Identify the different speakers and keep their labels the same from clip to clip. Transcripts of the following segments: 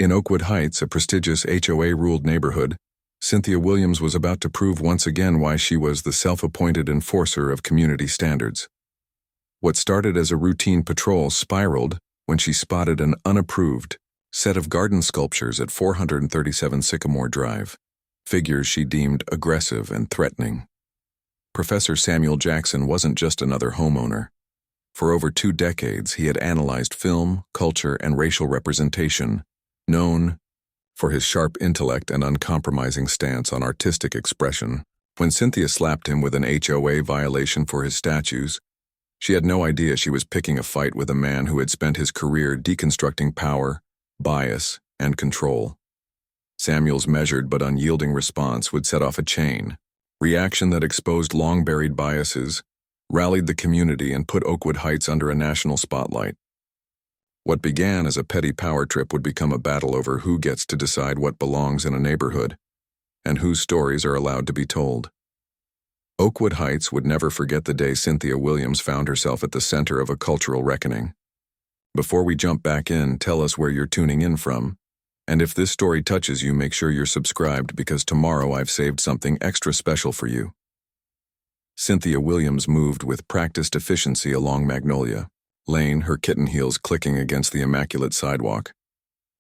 Speaker 1: In Oakwood Heights, a prestigious HOA-ruled neighborhood, Cynthia Williams was about to prove once again why she was the self-appointed enforcer of community standards. What started as a routine patrol spiraled when she spotted an unapproved set of garden sculptures at 437 Sycamore Drive, figures she deemed aggressive and threatening. Professor Samuel Jackson wasn't just another homeowner. For over 2 decades, he had analyzed film, culture, and racial representation, known for his sharp intellect and uncompromising stance on artistic expression. When Cynthia slapped him with an HOA violation for his statues, she had no idea she was picking a fight with a man who had spent his career deconstructing power, bias, and control. Samuel's measured but unyielding response would set off a chain reaction that exposed long-buried biases, rallied the community, and put Oakwood Heights under a national spotlight. What began as a petty power trip would become a battle over who gets to decide what belongs in a neighborhood, and whose stories are allowed to be told. Oakwood Heights would never forget the day Cynthia Williams found herself at the center of a cultural reckoning. Before we jump back in, tell us where you're tuning in from. And if this story touches you, make sure you're subscribed, because tomorrow I've saved something extra special for you. Cynthia Williams moved with practiced efficiency along Magnolia Lane, her kitten heels clicking against the immaculate sidewalk.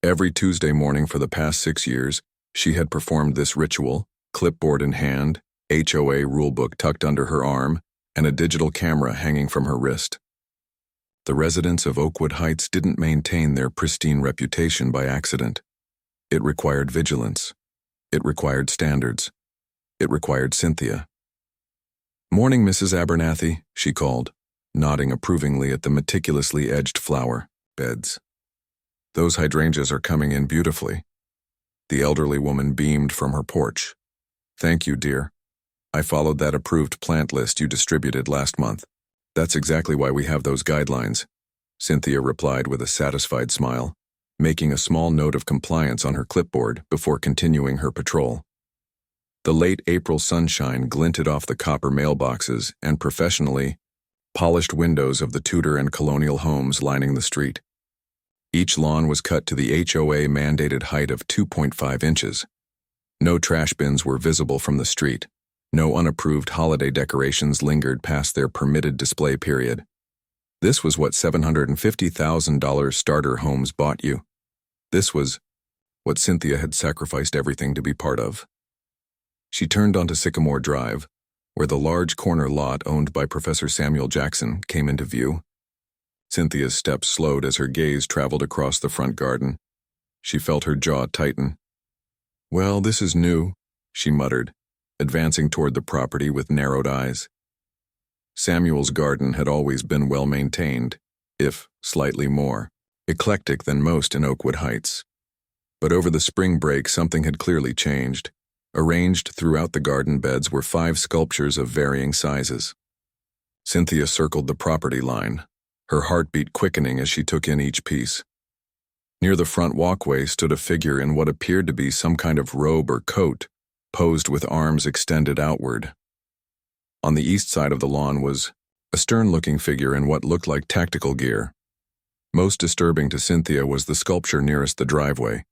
Speaker 1: Every Tuesday morning for the past 6 years, she had performed this ritual, clipboard in hand, HOA rulebook tucked under her arm, and a digital camera hanging from her wrist. The residents of Oakwood Heights didn't maintain their pristine reputation by accident. It required vigilance. It required standards. It required Cynthia. "Morning, Mrs. Abernathy," she called, nodding approvingly at the meticulously edged flower beds. "Those hydrangeas are coming in beautifully." The elderly woman beamed from her porch. "Thank you, dear. I followed that approved plant list you distributed last month. That's exactly why we have those guidelines," Cynthia replied with a satisfied smile, making a small note of compliance on her clipboard before continuing her patrol. The late April sunshine glinted off the copper mailboxes and professionally polished windows of the Tudor and colonial homes lining the street. Each lawn was cut to the HOA-mandated height of 2.5 inches. No trash bins were visible from the street. No unapproved holiday decorations lingered past their permitted display period. This was what $750,000 starter homes bought you. This was what Cynthia had sacrificed everything to be part of. She turned onto Sycamore Drive, where the large corner lot owned by Professor Samuel Jackson came into view. Cynthia's steps slowed as her gaze traveled across the front garden. She felt her jaw tighten. "Well, this is new," she muttered, advancing toward the property with narrowed eyes. Samuel's garden had always been well-maintained, if slightly more eclectic than most in Oakwood Heights. But over the spring break, something had clearly changed. Arranged throughout the garden beds were 5 sculptures of varying sizes. Cynthia circled the property line, her heartbeat quickening as she took in each piece. Near the front walkway stood a figure in what appeared to be some kind of robe or coat, posed with arms extended outward. On the east side of the lawn was a stern-looking figure in what looked like tactical gear. Most disturbing to Cynthia was the sculpture nearest the driveway,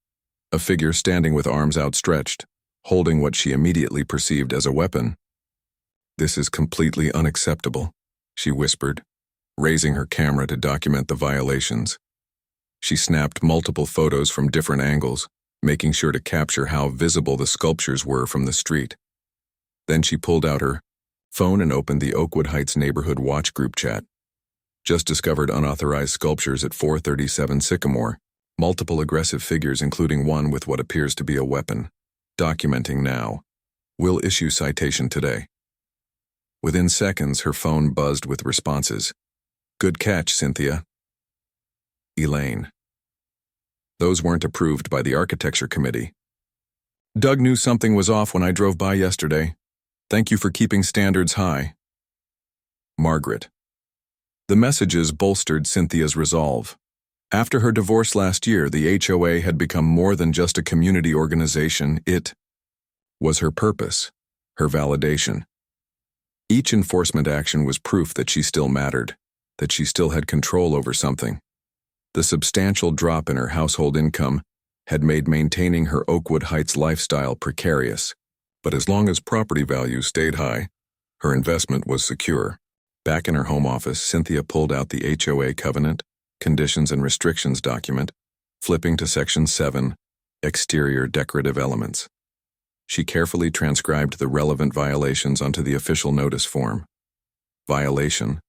Speaker 1: a figure standing with arms outstretched, holding what she immediately perceived as a weapon. "This is completely unacceptable," she whispered, raising her camera to document the violations. She snapped multiple photos from different angles, making sure to capture how visible the sculptures were from the street. Then she pulled out her phone and opened the Oakwood Heights Neighborhood Watch group chat. "Just discovered unauthorized sculptures at 437 Sycamore. Multiple aggressive figures, including one with what appears to be a weapon. Documenting now. Will issue citation today." Within seconds, her phone buzzed with responses. "Good catch, Cynthia." Elaine. "Those weren't approved by the architecture committee. Doug knew something was off when I drove by yesterday. Thank you for keeping standards high." Margaret. The messages bolstered Cynthia's resolve. After her divorce last year, the HOA had become more than just a community organization. It was her purpose, her validation. Each enforcement action was proof that she still mattered, that she still had control over something. The substantial drop in her household income had made maintaining her Oakwood Heights lifestyle precarious, but as long as property values stayed high, her investment was secure. Back in her home office, Cynthia pulled out the HOA covenant, conditions and restrictions document, flipping to Section 7, exterior decorative elements. She carefully transcribed the relevant violations onto the official notice form. Violation: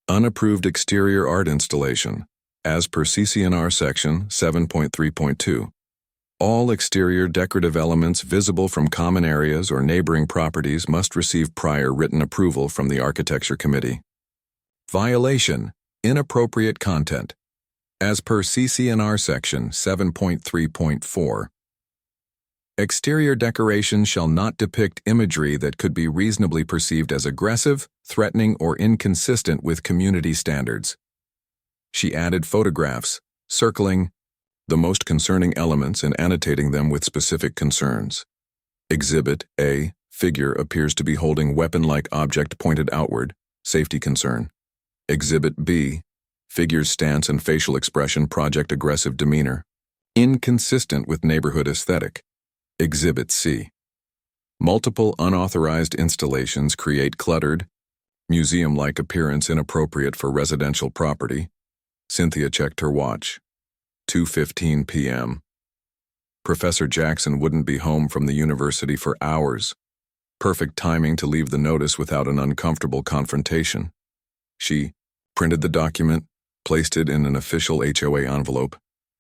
Speaker 1: unapproved exterior art installation, as per CC&R Section 7.3.2. All exterior decorative elements visible from common areas or neighboring properties must receive prior written approval from the Architecture Committee. Violation: inappropriate content, as per CC&R Section 7.3.4. Exterior decoration shall not depict imagery that could be reasonably perceived as aggressive, threatening, or inconsistent with community standards. She added photographs, circling the most concerning elements and annotating them with specific concerns. Exhibit A, figure appears to be holding weapon-like object pointed outward, safety concern. Exhibit B, figure's stance and facial expression project aggressive demeanor, inconsistent with neighborhood aesthetic. Exhibit C, multiple unauthorized installations create cluttered, museum-like appearance inappropriate for residential property. Cynthia checked her watch. 2:15 p.m. Professor Jackson wouldn't be home from the university for hours. Perfect timing to leave the notice without an uncomfortable confrontation. She printed the document, placed it in an official HOA envelope,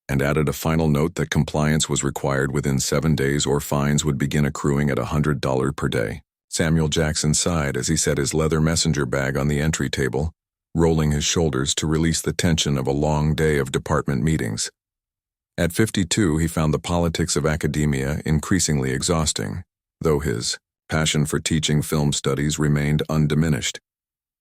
Speaker 1: and added a final note that compliance was required within 7 days or fines would begin accruing at $100 per day. Samuel Jackson sighed as he set his leather messenger bag on the entry table, rolling his shoulders to release the tension of a long day of department meetings. At 52, he found the politics of academia increasingly exhausting, though his passion for teaching film studies remained undiminished.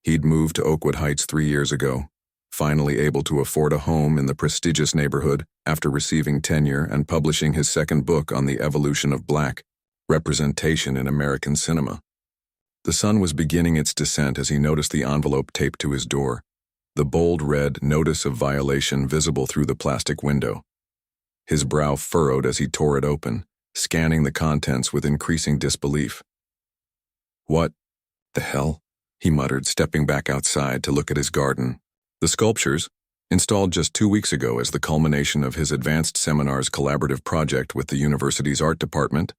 Speaker 1: He'd moved to Oakwood Heights 3 years ago, finally able to afford a home in the prestigious neighborhood after receiving tenure and publishing his second book on the evolution of Black representation in American cinema. The sun was beginning its descent as he noticed the envelope taped to his door, the bold red notice of violation visible through the plastic window. His brow furrowed as he tore it open, scanning the contents with increasing disbelief. "What the hell?" he muttered, stepping back outside to look at his garden. The sculptures, installed just 2 weeks ago as the culmination of his advanced seminar's collaborative project with the university's art department,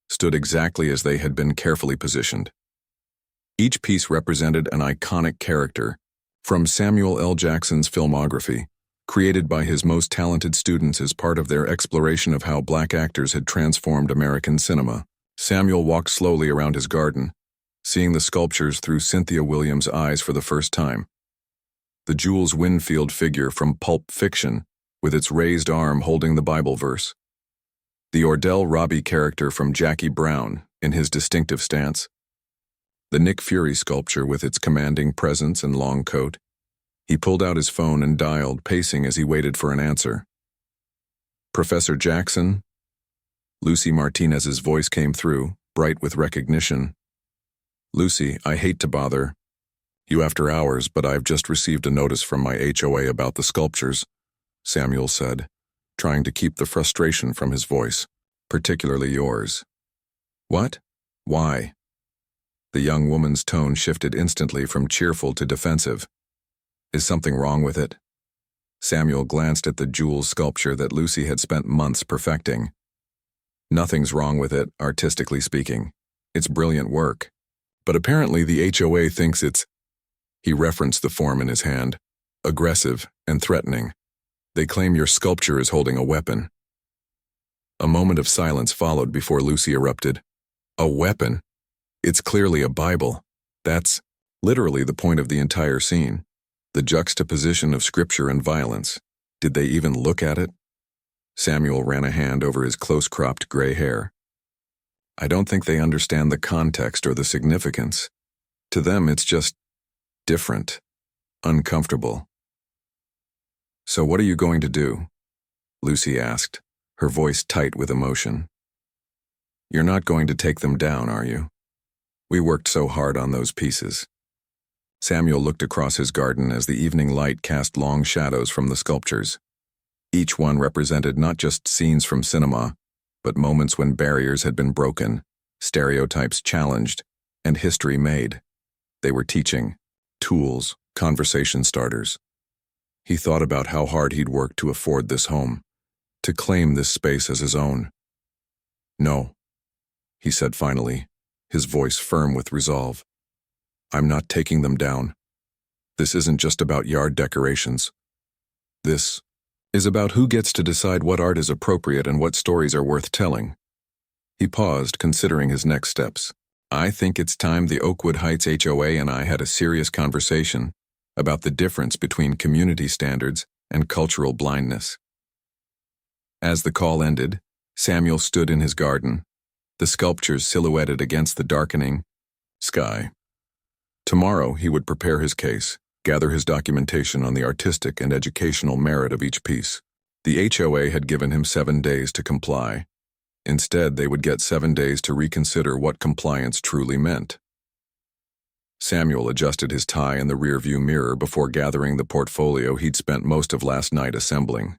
Speaker 1: stood exactly as they had been carefully positioned. Each piece represented an iconic character from Samuel L. Jackson's filmography, created by his most talented students as part of their exploration of how Black actors had transformed American cinema. Samuel walked slowly around his garden, seeing the sculptures through Cynthia Williams' eyes for the first time. The Jules Winfield figure from Pulp Fiction, with its raised arm holding the Bible verse. The Ordell Robbie character from Jackie Brown, in his distinctive stance. The Nick Fury sculpture with its commanding presence and long coat. He pulled out his phone and dialed, pacing as he waited for an answer. "Professor Jackson?" Lucy Martinez's voice came through, bright with recognition. "Lucy, I hate to bother you after hours, but I've just received a notice from my HOA about the sculptures," Samuel said, trying to keep the frustration from his voice, "particularly yours." "What? Why?" The young woman's tone shifted instantly from cheerful to defensive. "Is something wrong with it?" Samuel glanced at the jewel sculpture that Lucy had spent months perfecting. "Nothing's wrong with it, artistically speaking. It's brilliant work. But apparently the HOA thinks it's," he referenced the form in his hand, "aggressive and threatening. They claim your sculpture is holding a weapon." A moment of silence followed before Lucy erupted. "A weapon? It's clearly a Bible. That's literally the point of the entire scene. The juxtaposition of scripture and violence. Did they even look at it?" Samuel ran a hand over his close-cropped gray hair. "I don't think they understand the context or the significance. To them, it's just different, uncomfortable." "So what are you going to do?" Lucy asked, her voice tight with emotion. "You're not going to take them down, are you? We worked so hard on those pieces." Samuel looked across his garden as the evening light cast long shadows from the sculptures. Each one represented not just scenes from cinema, but moments when barriers had been broken, stereotypes challenged, and history made. They were teaching, tools, conversation starters. He thought about how hard he'd worked to afford this home, to claim this space as his own. "No," he said finally, his voice firm with resolve. "I'm not taking them down. This isn't just about yard decorations. This is about who gets to decide what art is appropriate and what stories are worth telling." He paused, considering his next steps. "I think it's time the Oakwood Heights HOA and I had a serious conversation about the difference between community standards and cultural blindness." As the call ended, Samuel stood in his garden, the sculptures silhouetted against the darkening sky. Tomorrow he would prepare his case, gather his documentation on the artistic and educational merit of each piece. The HOA had given him 7 days to comply. Instead, they would get 7 days to reconsider what compliance truly meant. Samuel adjusted his tie in the rearview mirror before gathering the portfolio he'd spent most of last night assembling.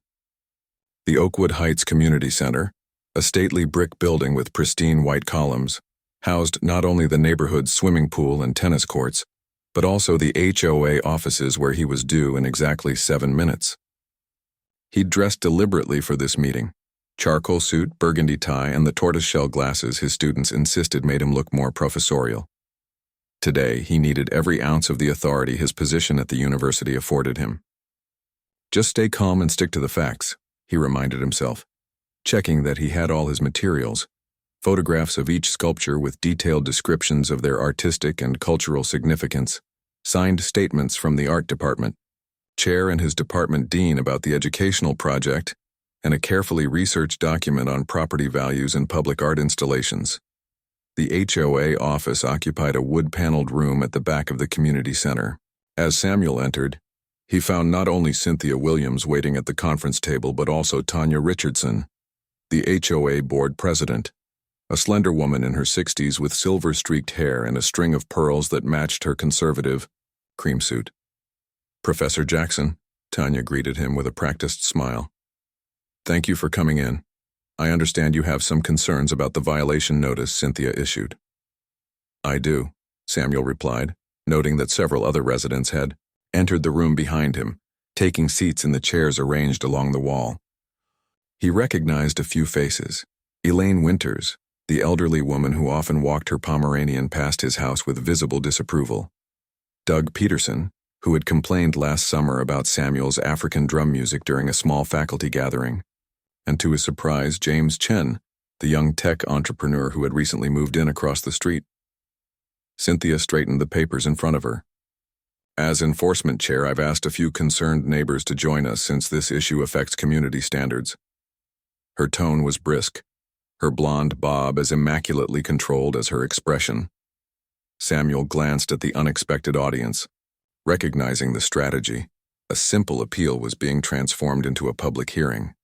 Speaker 1: The Oakwood Heights Community Center, a stately brick building with pristine white columns, housed not only the neighborhood's swimming pool and tennis courts, but also the HOA offices where he was due in exactly 7 minutes. He'd dressed deliberately for this meeting. Charcoal suit, burgundy tie, and the tortoiseshell glasses his students insisted made him look more professorial. Today, he needed every ounce of the authority his position at the university afforded him. "Just stay calm and stick to the facts," he reminded himself, checking that he had all his materials, photographs of each sculpture with detailed descriptions of their artistic and cultural significance, signed statements from the art department, chair and his department dean about the educational project, and a carefully researched document on property values and public art installations. The HOA office occupied a wood-paneled room at the back of the community center. As Samuel entered, he found not only Cynthia Williams waiting at the conference table but also Tanya Richardson, the HOA board president, a slender woman in her 60s with silver-streaked hair and a string of pearls that matched her conservative cream suit. "Professor Jackson," Tanya greeted him with a practiced smile. "Thank you for coming in. I understand you have some concerns about the violation notice Cynthia issued." "I do," Samuel replied, noting that several other residents had entered the room behind him, taking seats in the chairs arranged along the wall. He recognized a few faces. Elaine Winters, the elderly woman who often walked her Pomeranian past his house with visible disapproval. Doug Peterson, who had complained last summer about Samuel's African drum music during a small faculty gathering. And to his surprise, James Chen, the young tech entrepreneur who had recently moved in across the street. Cynthia straightened the papers in front of her. "As enforcement chair, I've asked a few concerned neighbors to join us since this issue affects community standards." Her tone was brisk, her blonde bob as immaculately controlled as her expression. Samuel glanced at the unexpected audience, recognizing the strategy. A simple appeal was being transformed into a public hearing.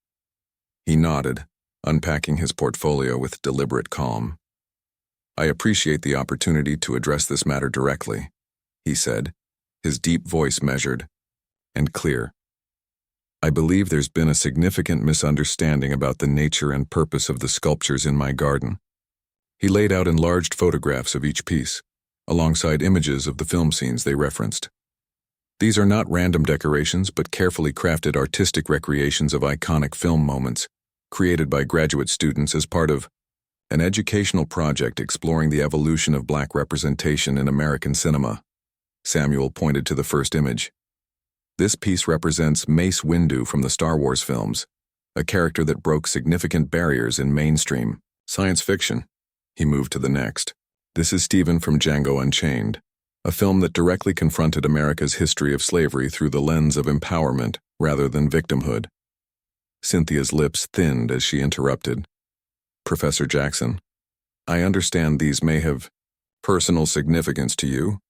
Speaker 1: He nodded, unpacking his portfolio with deliberate calm. "I appreciate the opportunity to address this matter directly," he said, his deep voice measured and clear. "I believe there's been a significant misunderstanding about the nature and purpose of the sculptures in my garden." He laid out enlarged photographs of each piece, alongside images of the film scenes they referenced. These are not random decorations, but carefully crafted artistic recreations of iconic film moments, created by graduate students as part of an educational project exploring the evolution of Black representation in American cinema. Samuel pointed to the first image. This piece represents Mace Windu from the Star Wars films, a character that broke significant barriers in mainstream science fiction. He moved to the next. This is Stephen from Django Unchained, a film that directly confronted America's history of slavery through the lens of empowerment rather than victimhood. Cynthia's lips thinned as she interrupted. "Professor Jackson, I understand these may have personal significance to you,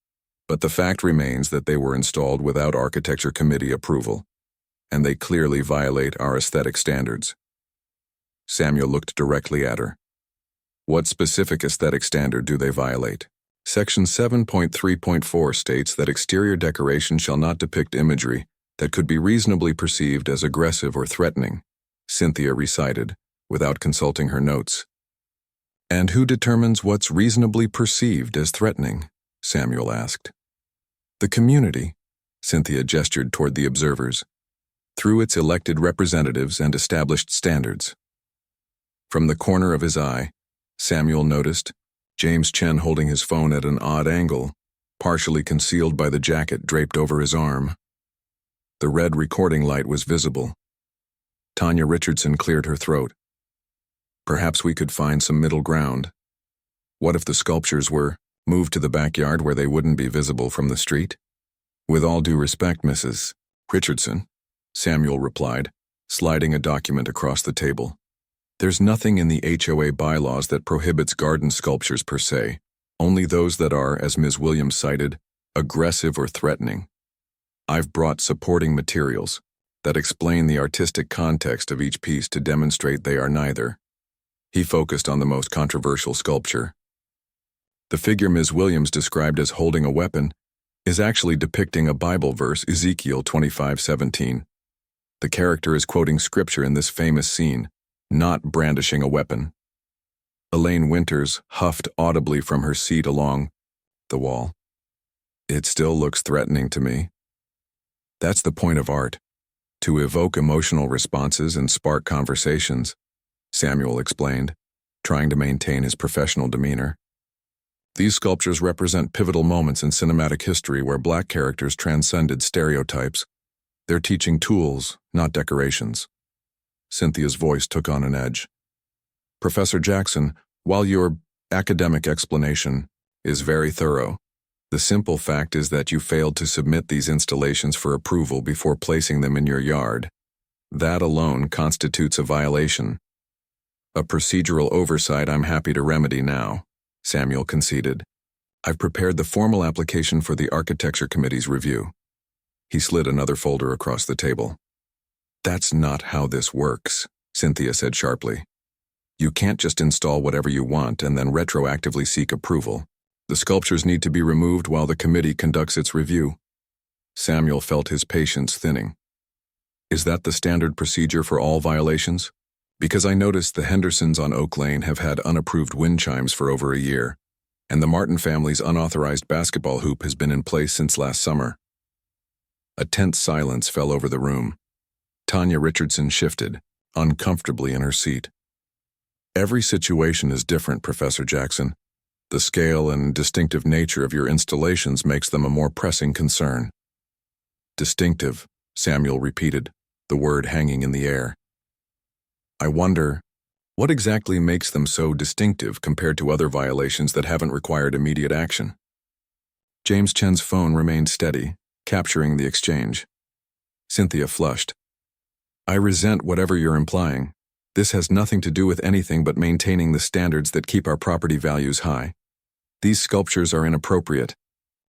Speaker 1: but the fact remains that they were installed without architecture committee approval, and they clearly violate our aesthetic standards." Samuel looked directly at her. "What specific aesthetic standard do they violate?" Section 7.3.4 states that exterior decoration shall not depict imagery that could be reasonably perceived as aggressive or threatening, Cynthia recited, without consulting her notes. And who determines what's reasonably perceived as threatening? Samuel asked. The community, Cynthia gestured toward the observers, through its elected representatives and established standards. From the corner of his eye, Samuel noticed James Chen holding his phone at an odd angle, partially concealed by the jacket draped over his arm. The red recording light was visible. Tanya Richardson cleared her throat. Perhaps we could find some middle ground. What if the sculptures were moved to the backyard where they wouldn't be visible from the street? With all due respect, Mrs. Richardson, Samuel replied, sliding a document across the table. There's nothing in the HOA bylaws that prohibits garden sculptures per se, only those that are, as Ms. Williams cited, aggressive or threatening. I've brought supporting materials that explain the artistic context of each piece to demonstrate they are neither. He focused on the most controversial sculpture. The figure Ms. Williams described as holding a weapon is actually depicting a Bible verse, Ezekiel 25:17. The character is quoting scripture in this famous scene, not brandishing a weapon. Elaine Winters huffed audibly from her seat along the wall. It still looks threatening to me. That's the point of art, to evoke emotional responses and spark conversations, Samuel explained, trying to maintain his professional demeanor. These sculptures represent pivotal moments in cinematic history where black characters transcended stereotypes. They're teaching tools, not decorations. Cynthia's voice took on an edge. Professor Jackson, while your academic explanation is very thorough, the simple fact is that you failed to submit these installations for approval before placing them in your yard. That alone constitutes a violation. A procedural oversight I'm happy to remedy now, Samuel conceded. I've prepared the formal application for the Architecture Committee's review. He slid another folder across the table. That's not how this works, Cynthia said sharply. You can't just install whatever you want and then retroactively seek approval. The sculptures need to be removed while the committee conducts its review. Samuel felt his patience thinning. Is that the standard procedure for all violations? Because I noticed the Hendersons on Oak Lane have had unapproved wind chimes for over a year, and the Martin family's unauthorized basketball hoop has been in place since last summer. A tense silence fell over the room. Tanya Richardson shifted, uncomfortably in her seat. Every situation is different, Professor Jackson. The scale and distinctive nature of your installations makes them a more pressing concern. Distinctive, Samuel repeated, the word hanging in the air. I wonder, what exactly makes them so distinctive compared to other violations that haven't required immediate action? James Chen's phone remained steady, capturing the exchange. Cynthia flushed. I resent whatever you're implying. This has nothing to do with anything but maintaining the standards that keep our property values high. These sculptures are inappropriate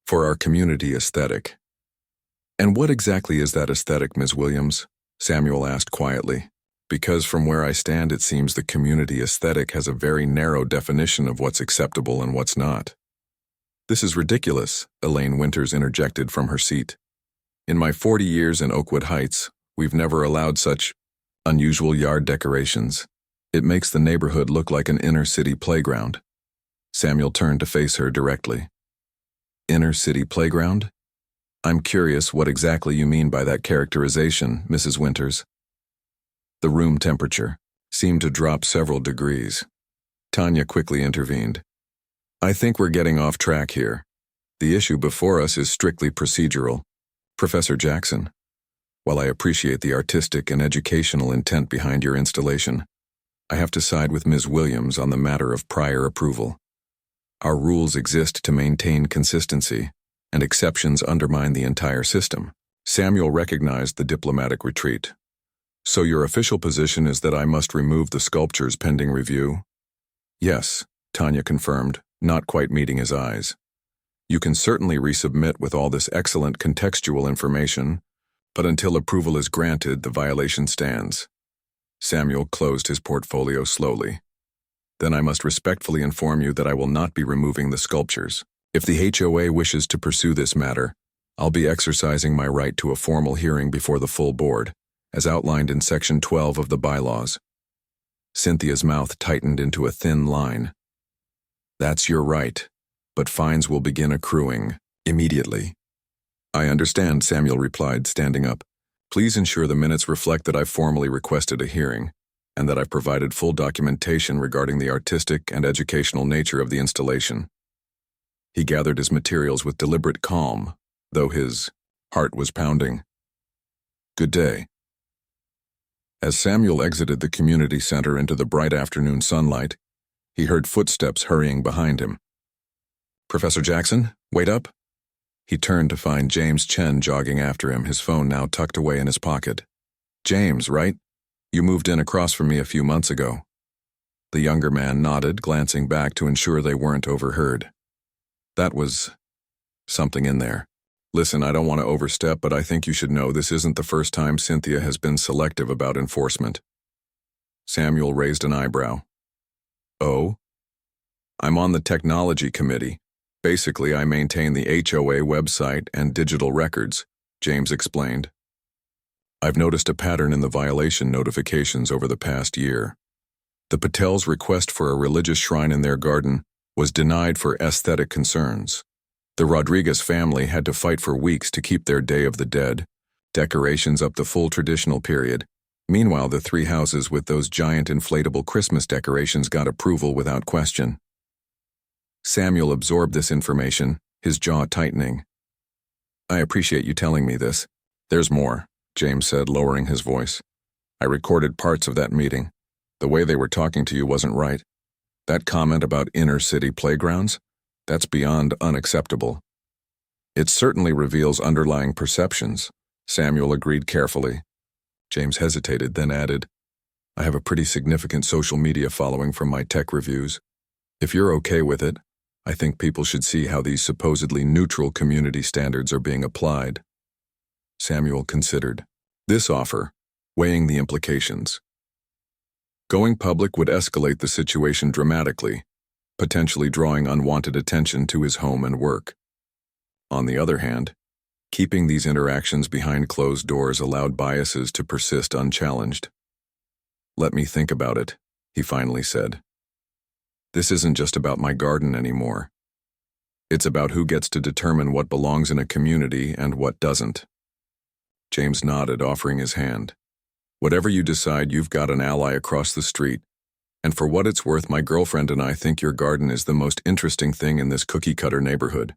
Speaker 1: for our community aesthetic. And what exactly is that aesthetic, Ms. Williams? Samuel asked quietly. Because from where I stand, it seems the community aesthetic has a very narrow definition of what's acceptable and what's not. This is ridiculous, Elaine Winters interjected from her seat. In my 40 years in Oakwood Heights, we've never allowed such unusual yard decorations. It makes the neighborhood look like an inner-city playground. Samuel turned to face her directly. Inner-city playground? I'm curious what exactly you mean by that characterization, Mrs. Winters. The room temperature seemed to drop several degrees. Tanya quickly intervened. I think we're getting off track here. The issue before us is strictly procedural. Professor Jackson, while I appreciate the artistic and educational intent behind your installation, I have to side with Ms. Williams on the matter of prior approval. Our rules exist to maintain consistency, and exceptions undermine the entire system. Samuel recognized the diplomatic retreat. So your official position is that I must remove the sculptures pending review? Yes, Tanya confirmed, not quite meeting his eyes. You can certainly resubmit with all this excellent contextual information, but until approval is granted, the violation stands. Samuel closed his portfolio slowly. Then I must respectfully inform you that I will not be removing the sculptures. If the HOA wishes to pursue this matter, I'll be exercising my right to a formal hearing before the full board, as outlined in Section 12 of the bylaws. Cynthia's mouth tightened into a thin line. That's your right, but fines will begin accruing immediately. I understand, Samuel replied, standing up. Please ensure the minutes reflect that I've formally requested a hearing, and that I've provided full documentation regarding the artistic and educational nature of the installation. He gathered his materials with deliberate calm, though his heart was pounding. Good day. As Samuel exited the community center into the bright afternoon sunlight, he heard footsteps hurrying behind him. Professor Jackson, wait up. He turned to find James Chen jogging after him, his phone now tucked away in his pocket. James, right? You moved in across from me a few months ago. The younger man nodded, glancing back to ensure they weren't overheard. That was something in there. Listen, I don't want to overstep, but I think you should know this isn't the first time Cynthia has been selective about enforcement. Samuel raised an eyebrow. Oh? I'm on the technology committee. Basically, I maintain the HOA website and digital records, James explained. I've noticed a pattern in the violation notifications over the past year. The Patels' request for a religious shrine in their garden was denied for aesthetic concerns. The Rodriguez family had to fight for weeks to keep their Day of the Dead decorations up the full traditional period. Meanwhile, the three houses with those giant inflatable Christmas decorations got approval without question. Samuel absorbed this information, his jaw tightening. I appreciate you telling me this. There's more, James said, lowering his voice. I recorded parts of that meeting. The way they were talking to you wasn't right. That comment about inner-city playgrounds? That's beyond unacceptable. It certainly reveals underlying perceptions, Samuel agreed carefully. James hesitated, then added, I have a pretty significant social media following from my tech reviews. If you're okay with it, I think people should see how these supposedly neutral community standards are being applied. Samuel considered this offer, weighing the implications. Going public would escalate the situation dramatically, potentially drawing unwanted attention to his home and work. On the other hand, keeping these interactions behind closed doors allowed biases to persist unchallenged. Let me think about it, he finally said. This isn't just about my garden anymore. It's about who gets to determine what belongs in a community and what doesn't. James nodded, offering his hand. Whatever you decide, you've got an ally across the street. And for what it's worth, my girlfriend and I think your garden is the most interesting thing in this cookie-cutter neighborhood.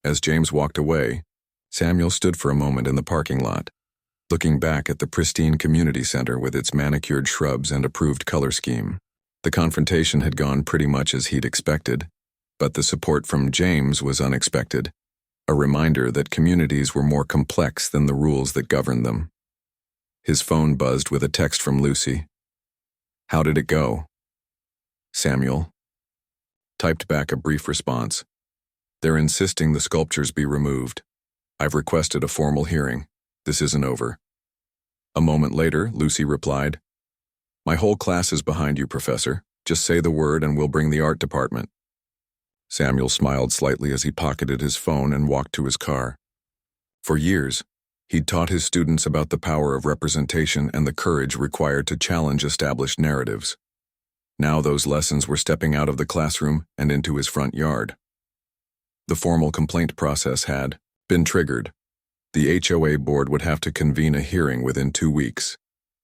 Speaker 1: As James walked away, Samuel stood for a moment in the parking lot, looking back at the pristine community center with its manicured shrubs and approved color scheme. The confrontation had gone pretty much as he'd expected, but the support from James was unexpected, a reminder that communities were more complex than the rules that governed them. His phone buzzed with a text from Lucy. How did it go? Samuel typed back a brief response. They're insisting the sculptures be removed. I've requested a formal hearing. This isn't over. A moment later, Lucy replied, My whole class is behind you, Professor. Just say the word and we'll bring the art department. Samuel smiled slightly as he pocketed his phone and walked to his car. For years, he'd taught his students about the power of representation and the courage required to challenge established narratives. Now those lessons were stepping out of the classroom and into his front yard. The formal complaint process had been triggered. The HOA board would have to convene a hearing within 2 weeks.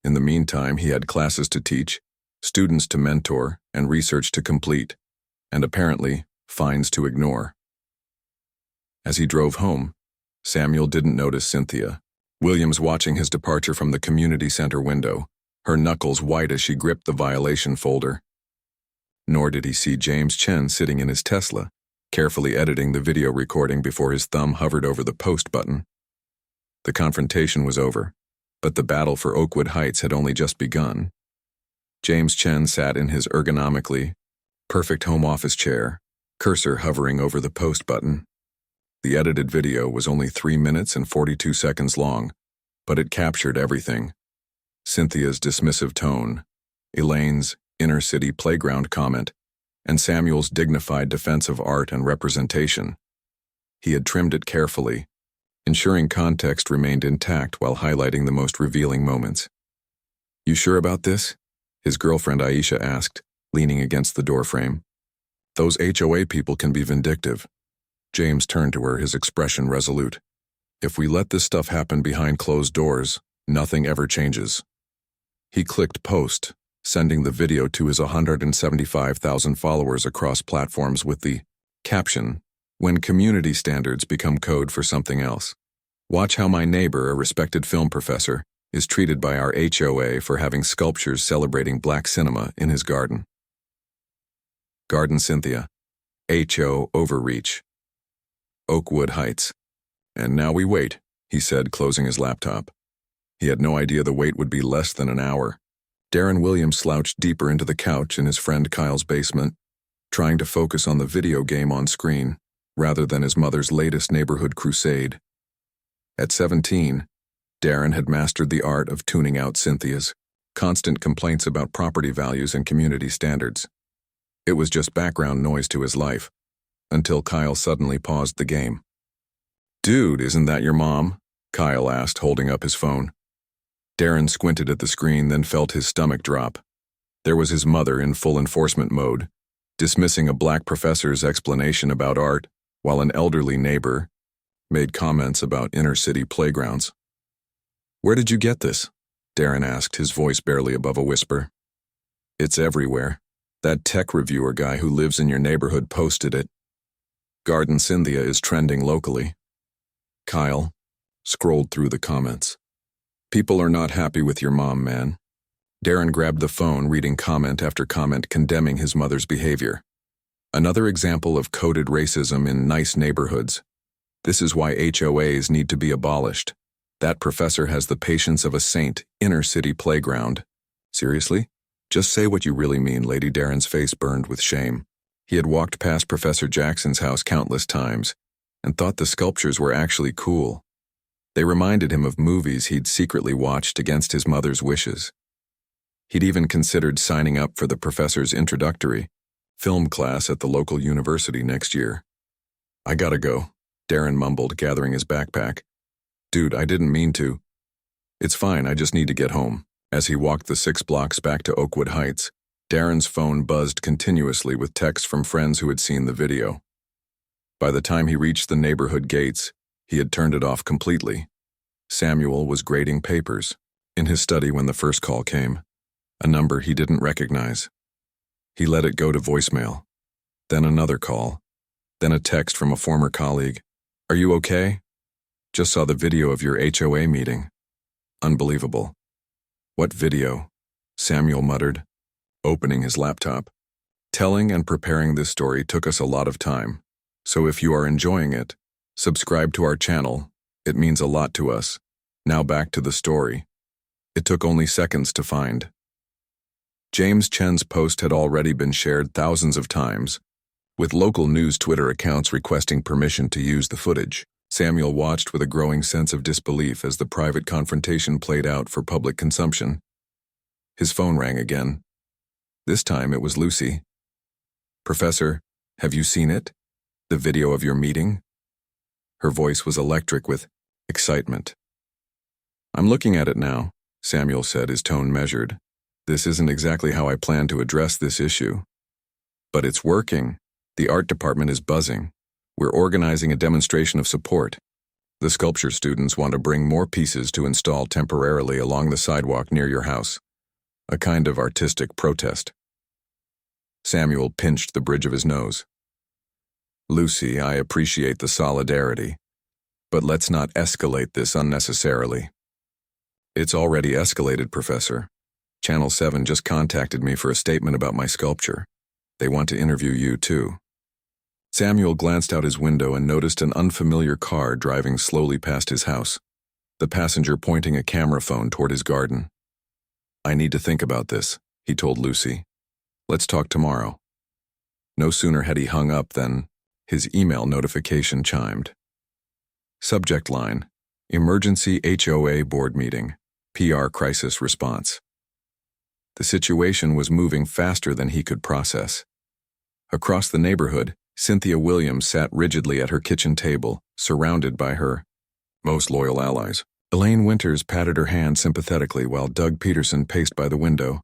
Speaker 1: In the meantime, he had classes to teach, students to mentor, and research to complete, and apparently, fines to ignore. As he drove home, Samuel didn't notice Cynthia Williams watching his departure from the community center window, her knuckles white as she gripped the violation folder. Nor did he see James Chen sitting in his Tesla, carefully editing the video recording before his thumb hovered over the post button. The confrontation was over, but the battle for Oakwood Heights had only just begun. James Chen sat in his ergonomically perfect home office chair, cursor hovering over the post button. The edited video was only 3 minutes and 42 seconds long, but it captured everything. Cynthia's dismissive tone, Elaine's inner-city playground comment, and Samuel's dignified defense of art and representation. He had trimmed it carefully, ensuring context remained intact while highlighting the most revealing moments. "You sure about this?" his girlfriend Aisha asked, leaning against the doorframe. "Those HOA people can be vindictive." James turned to her, his expression resolute. "If we let this stuff happen behind closed doors, nothing ever changes." He clicked post, sending the video to his 175,000 followers across platforms with the caption, "When community standards become code for something else. Watch how my neighbor, a respected film professor, is treated by our HOA for having sculptures celebrating black cinema in his garden." Garden Cynthia. HO overreach. Oakwood Heights. "And now we wait," he said, closing his laptop. He had no idea the wait would be less than an hour. Darren Williams slouched deeper into the couch in his friend Kyle's basement, trying to focus on the video game on screen, rather than his mother's latest neighborhood crusade. At 17, Darren had mastered the art of tuning out Cynthia's constant complaints about property values and community standards. It was just background noise to his life, until Kyle suddenly paused the game. "Dude, isn't that your mom?" Kyle asked, holding up his phone. Darren squinted at the screen, then felt his stomach drop. There was his mother in full enforcement mode, dismissing a black professor's explanation about art, while an elderly neighbor made comments about inner-city playgrounds. "Where did you get this?" Darren asked, his voice barely above a whisper. "It's everywhere. That tech reviewer guy who lives in your neighborhood posted it. Garden Cynthia is trending locally." Kyle scrolled through the comments. "People are not happy with your mom, man." Darren grabbed the phone, reading comment after comment condemning his mother's behavior. Another example of coded racism in nice neighborhoods. This is why HOAs need to be abolished. That professor has the patience of a saint, inner-city playground. Seriously? Just say what you really mean. Lady Darren's face burned with shame. He had walked past Professor Jackson's house countless times and thought the sculptures were actually cool. They reminded him of movies he'd secretly watched against his mother's wishes. He'd even considered signing up for the professor's introductory film class at the local university next year. "I gotta go," Darren mumbled, gathering his backpack. "Dude, I didn't mean to." "It's fine, I just need to get home." As he walked the 6 blocks back to Oakwood Heights, Darren's phone buzzed continuously with texts from friends who had seen the video. By the time he reached the neighborhood gates, he had turned it off completely. Samuel was grading papers in his study when the first call came, a number he didn't recognize. He let it go to voicemail. Then another call. Then a text from a former colleague. "Are you okay? Just saw the video of your HOA meeting." Unbelievable. "What video?" Samuel muttered, opening his laptop. Telling and preparing this story took us a lot of time, so if you are enjoying it, subscribe to our channel. It means a lot to us. Now back to the story. It took only seconds to find. James Chen's post had already been shared thousands of times, with local news Twitter accounts requesting permission to use the footage. Samuel watched with a growing sense of disbelief as the private confrontation played out for public consumption. His phone rang again. This time it was Lucy. "Professor, have you seen it? The video of your meeting?" Her voice was electric with excitement. "I'm looking at it now," Samuel said, his tone measured. "This isn't exactly how I plan to address this issue. But it's working. The art department is buzzing. We're organizing a demonstration of support. The sculpture students want to bring more pieces to install temporarily along the sidewalk near your house. A kind of artistic protest." Samuel pinched the bridge of his nose. "Lucy, I appreciate the solidarity, but let's not escalate this unnecessarily." "It's already escalated, Professor. Channel 7 just contacted me for a statement about my sculpture. They want to interview you, too." Samuel glanced out his window and noticed an unfamiliar car driving slowly past his house, the passenger pointing a camera phone toward his garden. "I need to think about this," he told Lucy. "Let's talk tomorrow." No sooner had he hung up than his email notification chimed. Subject line: Emergency HOA Board Meeting, PR Crisis Response. The situation was moving faster than he could process. Across the neighborhood, Cynthia Williams sat rigidly at her kitchen table, surrounded by her most loyal allies. Elaine Winters patted her hand sympathetically while Doug Peterson paced by the window,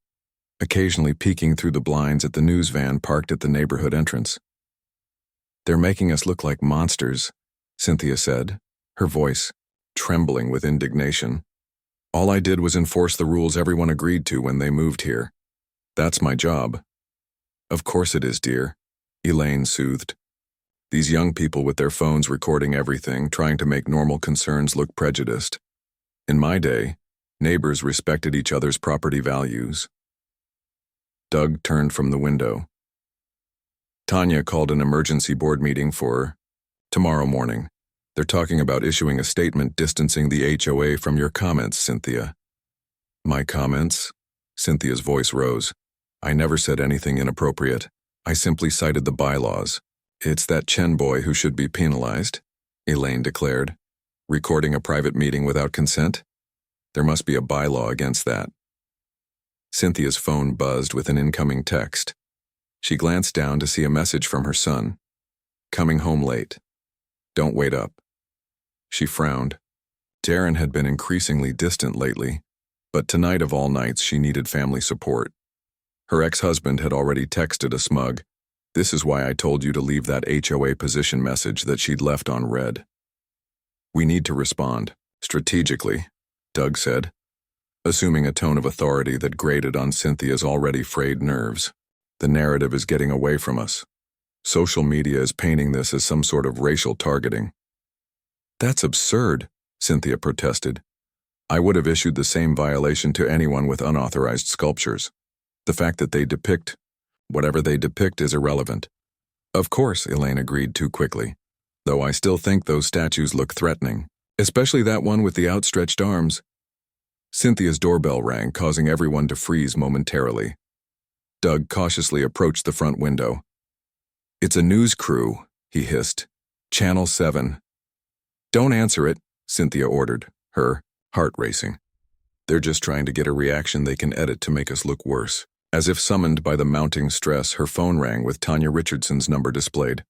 Speaker 1: occasionally peeking through the blinds at the news van parked at the neighborhood entrance. "They're making us look like monsters," Cynthia said, her voice trembling with indignation. "All I did was enforce the rules everyone agreed to when they moved here. That's my job." "Of course it is, dear," Elaine soothed. "These young people with their phones recording everything, trying to make normal concerns look prejudiced. In my day, neighbors respected each other's property values." Doug turned from the window. "Tanya called an emergency board meeting for tomorrow morning. They're talking about issuing a statement distancing the HOA from your comments, Cynthia." "My comments?" Cynthia's voice rose. "I never said anything inappropriate. I simply cited the bylaws. It's that Chen boy who should be penalized," Elaine declared. "Recording a private meeting without consent? There must be a bylaw against that." Cynthia's phone buzzed with an incoming text. She glanced down to see a message from her son. "Coming home late. Don't wait up." She frowned. Darren had been increasingly distant lately, but tonight of all nights she needed family support. Her ex-husband had already texted a smug, "This is why I told you to leave that HOA position," message that she'd left on read. "We need to respond, strategically," Doug said, assuming a tone of authority that grated on Cynthia's already frayed nerves. "The narrative is getting away from us. Social media is painting this as some sort of racial targeting." "That's absurd," Cynthia protested. "I would have issued the same violation to anyone with unauthorized sculptures. The fact that they depict whatever they depict is irrelevant." "Of course," Elaine agreed too quickly, "though I still think those statues look threatening, especially that one with the outstretched arms." Cynthia's doorbell rang, causing everyone to freeze momentarily. Doug cautiously approached the front window. "It's a news crew," he hissed. "Channel 7. "Don't answer it," Cynthia ordered, her heart racing. "They're just trying to get a reaction they can edit to make us look worse." As if summoned by the mounting stress, her phone rang with Tanya Richardson's number displayed.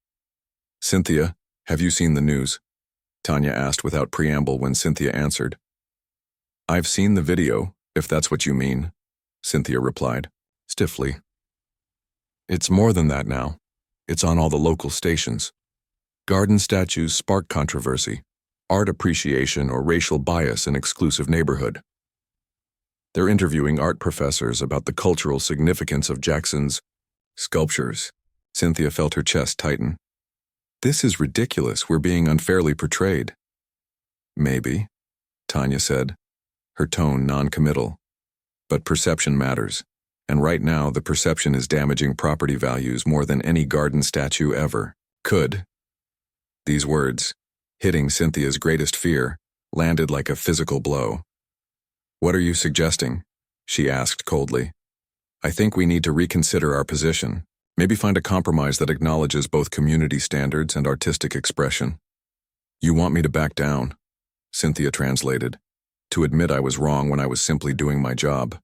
Speaker 1: "Cynthia, have you seen the news?" Tanya asked without preamble when Cynthia answered. "I've seen the video, if that's what you mean," Cynthia replied, stiffly. "It's more than that now. It's on all the local stations. Garden statues spark controversy, art appreciation or racial bias in exclusive neighborhood. They're interviewing art professors about the cultural significance of Jackson's sculptures." Cynthia felt her chest tighten. "This is ridiculous. We're being unfairly portrayed." "Maybe," Tanya said, her tone non-committal. "But perception matters, and right now the perception is damaging property values more than any garden statue ever could." These words, hitting Cynthia's greatest fear, landed like a physical blow. "What are you suggesting?" she asked coldly. "I think we need to reconsider our position, maybe find a compromise that acknowledges both community standards and artistic expression." "You want me to back down?" Cynthia translated. "To admit I was wrong when I was simply doing my job.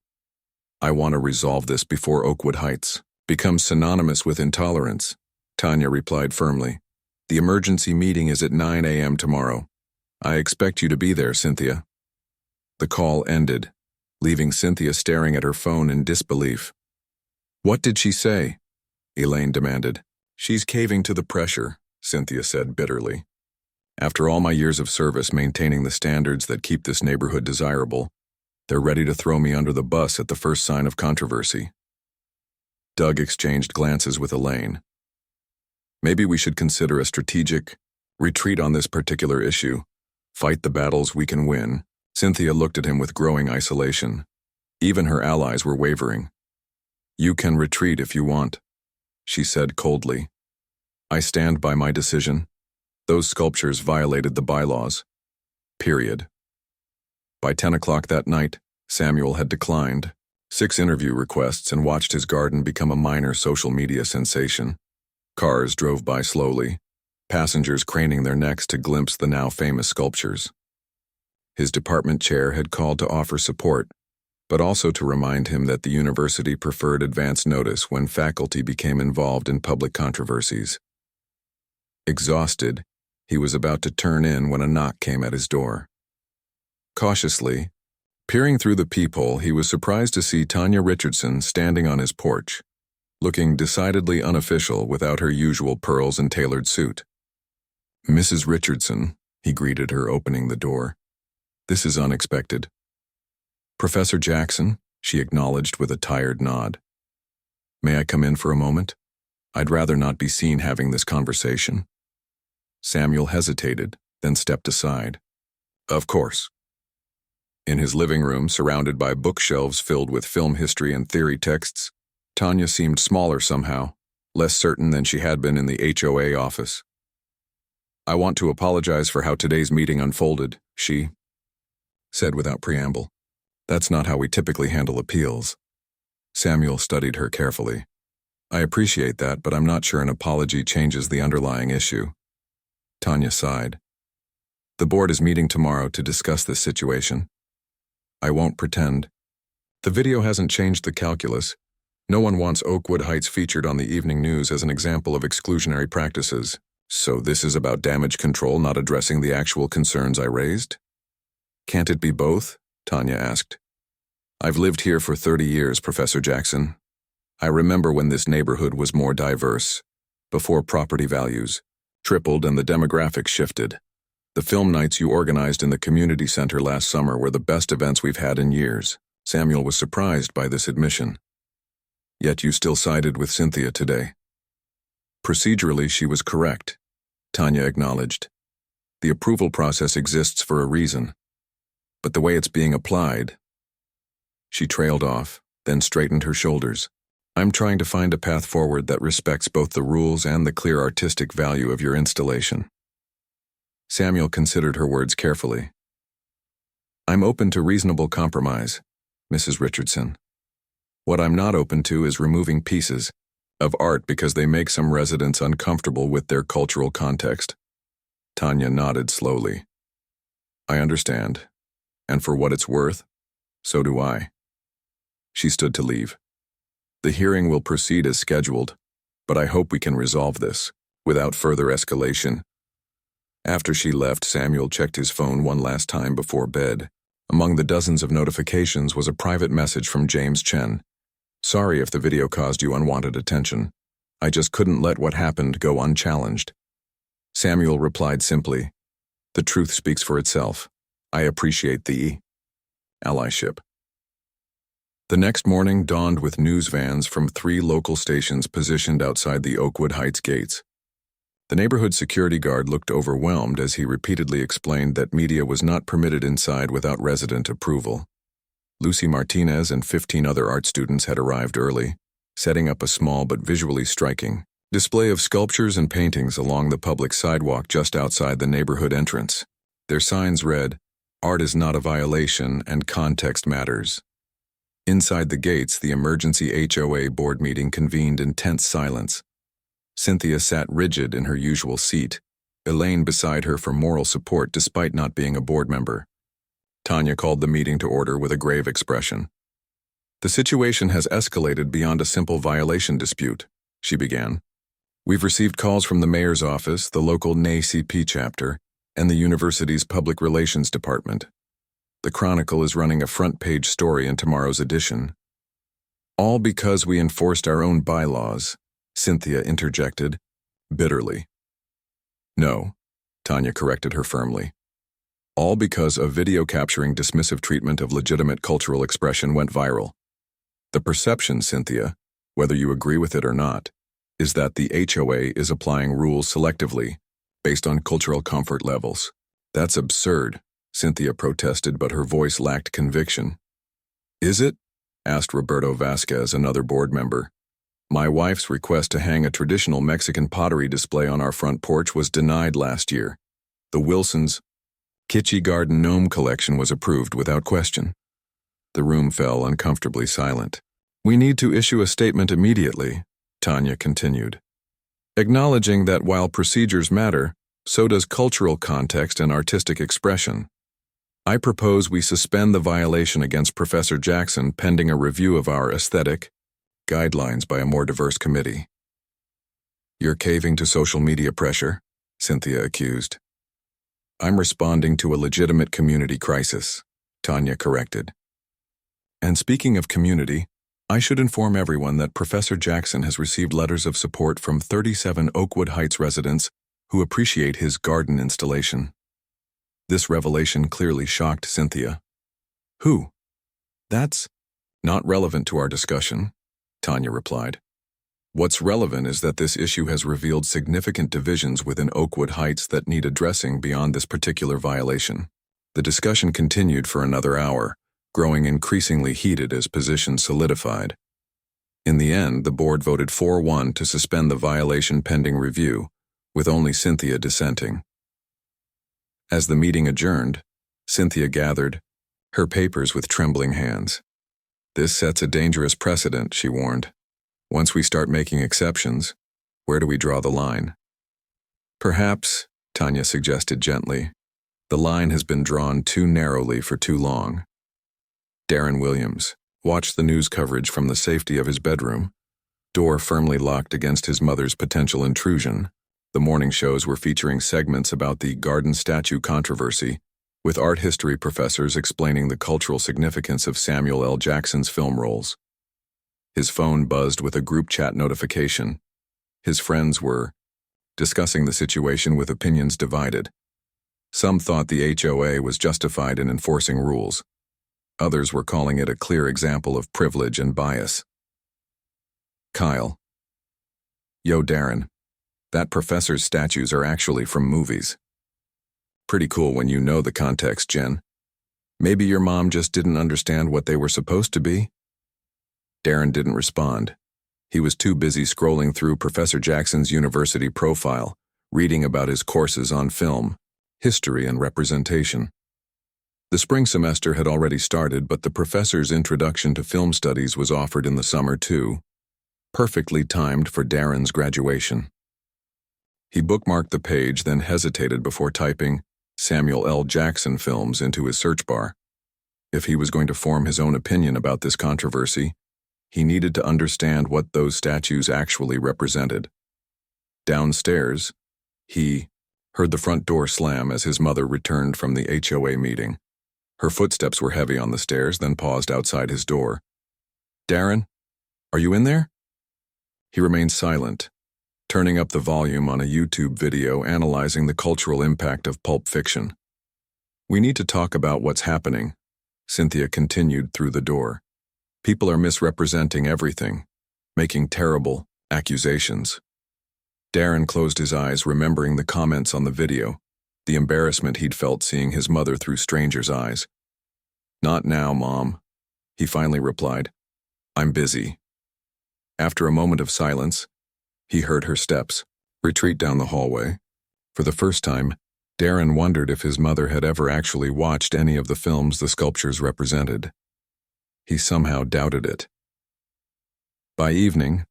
Speaker 1: I want to resolve this before Oakwood Heights becomes synonymous with intolerance," Tanya replied firmly. "The emergency meeting is at 9 a.m. tomorrow. I expect you to be there, Cynthia." The call ended, leaving Cynthia staring at her phone in disbelief. "What did she say?" Elaine demanded. "She's caving to the pressure," Cynthia said bitterly. "After all my years of service maintaining the standards that keep this neighborhood desirable, they're ready to throw me under the bus at the first sign of controversy." Doug exchanged glances with Elaine. "Maybe we should consider a strategic retreat on this particular issue. Fight the battles we can win." Cynthia looked at him with growing isolation. Even her allies were wavering. "You can retreat if you want," she said coldly. "I stand by my decision. Those sculptures violated the bylaws. Period." By 10 o'clock that night, Samuel had declined 6 interview requests and watched his garden become a minor social media sensation. Cars drove by slowly, passengers craning their necks to glimpse the now famous sculptures. His department chair had called to offer support, but also to remind him that the university preferred advance notice when faculty became involved in public controversies. Exhausted, he was about to turn in when a knock came at his door. Cautiously, peering through the peephole, he was surprised to see Tanya Richardson standing on his porch, looking decidedly unofficial without her usual pearls and tailored suit. "Mrs. Richardson," he greeted her, opening the door. "This is unexpected." "Professor Jackson," she acknowledged with a tired nod. "May I come in for a moment? I'd rather not be seen having this conversation." Samuel hesitated, then stepped aside. "Of course." In his living room, surrounded by bookshelves filled with film history and theory texts, Tanya seemed smaller somehow, less certain than she had been in the HOA office. "I want to apologize for how today's meeting unfolded," she said without preamble. "That's not how we typically handle appeals." Samuel studied her carefully. "I appreciate that, but I'm not sure an apology changes the underlying issue." Tanya sighed. "The board is meeting tomorrow to discuss this situation. I won't pretend. The video hasn't changed the calculus. No one wants Oakwood Heights featured on the evening news as an example of exclusionary practices. So this is about damage control, not addressing the actual concerns I raised?" "Can't it be both?" Tanya asked. "I've lived here for 30 years, Professor Jackson. I remember when this neighborhood was more diverse, before property values tripled and the demographics shifted. The film nights you organized in the community center last summer were the best events we've had in years." Samuel was surprised by this admission. "Yet you still sided with Cynthia today." "Procedurally, she was correct," Tanya acknowledged. "The approval process exists for a reason. But the way it's being applied—" She trailed off, then straightened her shoulders. "I'm trying to find a path forward that respects both the rules and the clear artistic value of your installation." Samuel considered her words carefully. "I'm open to reasonable compromise, Mrs. Richardson. What I'm not open to is removing pieces of art because they make some residents uncomfortable with their cultural context." Tanya nodded slowly. "I understand, and for what it's worth, so do I." She stood to leave. "The hearing will proceed as scheduled, but I hope we can resolve this without further escalation." After she left, Samuel checked his phone one last time before bed. Among the dozens of notifications was a private message from James Chen. "Sorry if the video caused you unwanted attention. I just couldn't let what happened go unchallenged." Samuel replied simply, "The truth speaks for itself. I appreciate the allyship." The next morning dawned with news vans from 3 local stations positioned outside the Oakwood Heights gates. The neighborhood security guard looked overwhelmed as he repeatedly explained that media was not permitted inside without resident approval. Lucy Martinez and 15 other art students had arrived early, setting up a small but visually striking display of sculptures and paintings along the public sidewalk just outside the neighborhood entrance. Their signs read, "Art is not a violation and context matters." Inside the gates, the emergency HOA board meeting convened in tense silence. Cynthia sat rigid in her usual seat, Elaine beside her for moral support despite not being a board member. Tanya called the meeting to order with a grave expression. "The situation has escalated beyond a simple violation dispute," she began. "We've received calls from the mayor's office, the local NACP chapter, and the university's public relations department. The Chronicle is running a front-page story in tomorrow's edition. All because we enforced our own bylaws," Cynthia interjected, bitterly. "No," Tanya corrected her firmly. "All because a video capturing dismissive treatment of legitimate cultural expression went viral. The perception, Cynthia, whether you agree with it or not, is that the HOA is applying rules selectively, based on cultural comfort levels. That's absurd," Cynthia protested, but her voice lacked conviction. "Is it?" asked Roberto Vasquez, another board member. "My wife's request to hang a traditional Mexican pottery display on our front porch was denied last year. The Wilsons' Kitschy Garden Gnome collection was approved without question." The room fell uncomfortably silent. "We need to issue a statement immediately," Tanya continued, "acknowledging that while procedures matter, so does cultural context and artistic expression. I propose we suspend the violation against Professor Jackson pending a review of our aesthetic guidelines by a more diverse committee." "You're caving to social media pressure?" Cynthia accused. I'm responding to a legitimate community crisis, Tanya corrected. And speaking of community, I should inform everyone that Professor Jackson has received letters of support from 37 Oakwood Heights residents who appreciate his garden installation. This revelation clearly shocked Cynthia. Who? That's not relevant to our discussion, Tanya replied. What's relevant is that this issue has revealed significant divisions within Oakwood Heights that need addressing beyond this particular violation. The discussion continued for another hour, growing increasingly heated as positions solidified. In the end, the board voted 4-1 to suspend the violation pending review, with only Cynthia dissenting. As the meeting adjourned, Cynthia gathered her papers with trembling hands. This sets a dangerous precedent, she warned. Once we start making exceptions, where do we draw the line? Perhaps, Tanya suggested gently, the line has been drawn too narrowly for too long. Darren Williams watched the news coverage from the safety of his bedroom, door firmly locked against his mother's potential intrusion. The morning shows were featuring segments about the garden statue controversy, with art history professors explaining the cultural significance of Samuel L. Jackson's film roles. His phone buzzed with a group chat notification. His friends were discussing the situation with opinions divided. Some thought the HOA was justified in enforcing rules. Others were calling it a clear example of privilege and bias. Kyle. Yo, Darren. That professor's statues are actually from movies. Pretty cool when you know the context, Jen. Maybe your mom just didn't understand what they were supposed to be? Darren didn't respond. He was too busy scrolling through Professor Jackson's university profile, reading about his courses on film, history, and representation. The spring semester had already started, but the professor's introduction to film studies was offered in the summer too, perfectly timed for Darren's graduation. He bookmarked the page, then hesitated before typing Samuel L. Jackson films into his search bar. If he was going to form his own opinion about this controversy, he needed to understand what those statues actually represented. Downstairs, he heard the front door slam as his mother returned from the HOA meeting. Her footsteps were heavy on the stairs, then paused outside his door. Darren, are you in there? He remained silent, turning up the volume on a YouTube video analyzing the cultural impact of pulp fiction. We need to talk about what's happening, Cynthia continued through the door. People are misrepresenting everything, making terrible accusations. Darren closed his eyes, remembering the comments on the video, the embarrassment he'd felt seeing his mother through strangers' eyes. Not now, Mom, he finally replied. I'm busy. After a moment of silence, he heard her steps retreat down the hallway. For the first time, Darren wondered if his mother had ever actually watched any of the films the sculptures represented. He somehow doubted it. By evening,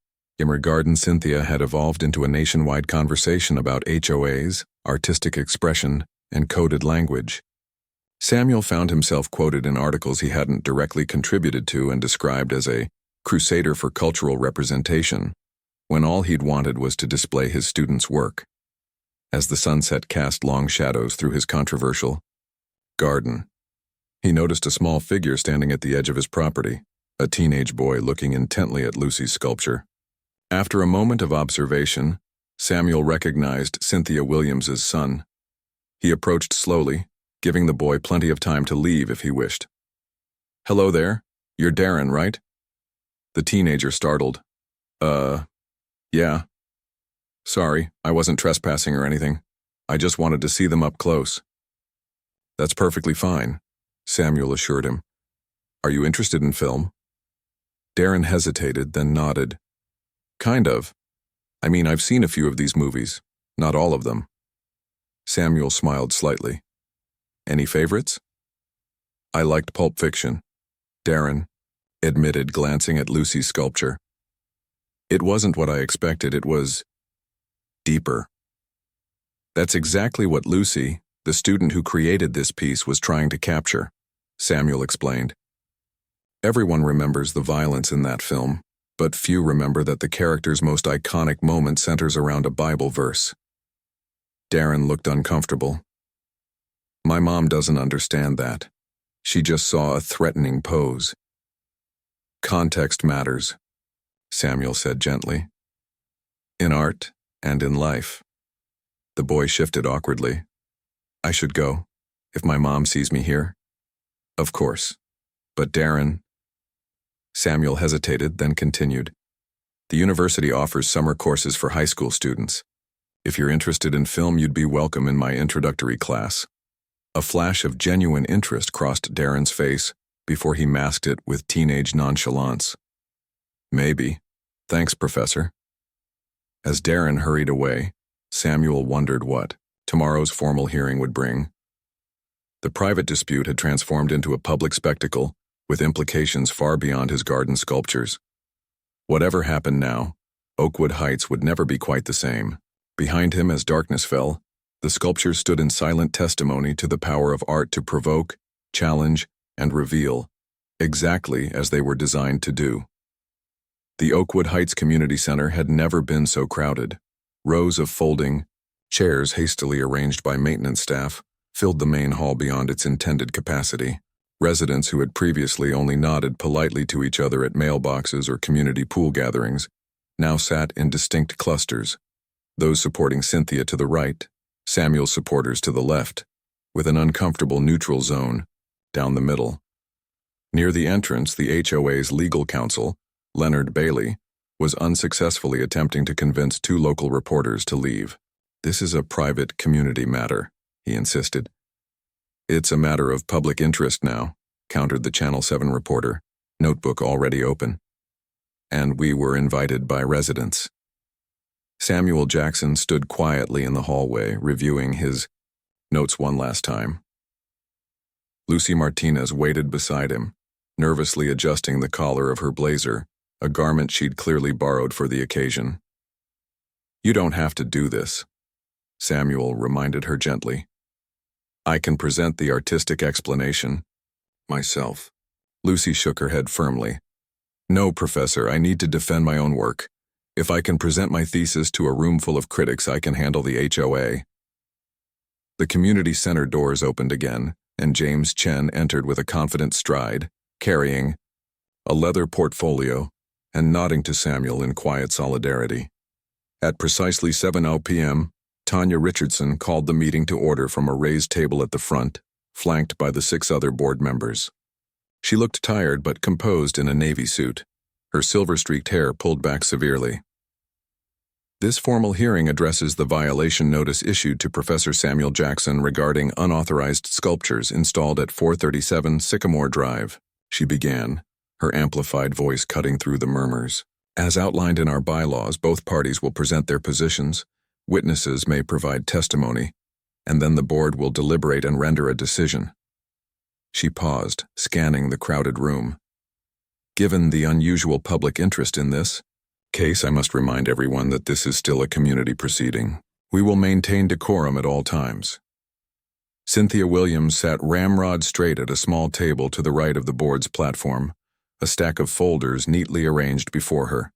Speaker 1: Garden Cynthia had evolved into a nationwide conversation about HOAs, artistic expression, and coded language. Samuel found himself quoted in articles he hadn't directly contributed to and described as a crusader for cultural representation, when all he'd wanted was to display his students' work. As the sunset cast long shadows through his controversial garden, he noticed a small figure standing at the edge of his property, a teenage boy looking intently at Lucy's sculpture. After a moment of observation, Samuel recognized Cynthia Williams's son. He approached slowly, giving the boy plenty of time to leave if he wished. Hello there, you're Darren, right? The teenager startled. Yeah. Sorry, I wasn't trespassing or anything. I just wanted to see them up close. That's perfectly fine, Samuel assured him. Are you interested in film? Darren hesitated, then nodded. Kind of. I mean, I've seen a few of these movies, not all of them. Samuel smiled slightly. Any favorites? I liked Pulp Fiction, Darren admitted, glancing at Lucy's sculpture. It wasn't what I expected, it was deeper. That's exactly what Lucy, the student who created this piece, was trying to capture, Samuel explained. Everyone remembers the violence in that film, but few remember that the character's most iconic moment centers around a Bible verse. Darren looked uncomfortable. My mom doesn't understand that. She just saw a threatening pose. Context matters, Samuel said gently. In art and in life. The boy shifted awkwardly. I should go, if my mom sees me here. Of course. But Darren... Samuel hesitated, then continued. The university offers summer courses for high school students. If you're interested in film, you'd be welcome in my introductory class. A flash of genuine interest crossed Darren's face before he masked it with teenage nonchalance. Maybe. Thanks, Professor. As Darren hurried away, Samuel wondered what tomorrow's formal hearing would bring. The private dispute had transformed into a public spectacle with implications far beyond his garden sculptures. Whatever happened now, Oakwood Heights would never be quite the same. Behind him, as darkness fell, the sculptures stood in silent testimony to the power of art to provoke, challenge, and reveal, exactly as they were designed to do. The Oakwood Heights Community Center had never been so crowded. Rows of folding chairs hastily arranged by maintenance staff filled the main hall beyond its intended capacity. Residents who had previously only nodded politely to each other at mailboxes or community pool gatherings now sat in distinct clusters, those supporting Cynthia to the right, Samuel's supporters to the left, with an uncomfortable neutral zone down the middle. Near the entrance, the HOA's legal counsel, Leonard Bailey, was unsuccessfully attempting to convince two local reporters to leave. This is a private community matter, he insisted. It's a matter of public interest now, countered the Channel 7 reporter, notebook already open. And we were invited by residents. Samuel Jackson stood quietly in the hallway, reviewing his notes one last time. Lucy Martinez waited beside him, nervously adjusting the collar of her blazer, a garment she'd clearly borrowed for the occasion. You don't have to do this, Samuel reminded her gently. I can present the artistic explanation myself. Lucy shook her head firmly. No, Professor, I need to defend my own work. If I can present my thesis to a room full of critics, I can handle the HOA. The community center doors opened again, and James Chen entered with a confident stride, carrying a leather portfolio and nodding to Samuel in quiet solidarity. At precisely 7:00 p.m., Tanya Richardson called the meeting to order from a raised table at the front, flanked by the 6 other board members. She looked tired but composed in a navy suit, her silver-streaked hair pulled back severely. This formal hearing addresses the violation notice issued to Professor Samuel Jackson regarding unauthorized sculptures installed at 437 Sycamore Drive, she began, her amplified voice cutting through the murmurs. As outlined in our bylaws, both parties will present their positions, witnesses may provide testimony, and then the board will deliberate and render a decision. She paused, scanning the crowded room. Given the unusual public interest in this case, I must remind everyone that this is still a community proceeding. We will maintain decorum at all times. Cynthia Williams sat ramrod straight at a small table to the right of the board's platform, a stack of folders neatly arranged before her.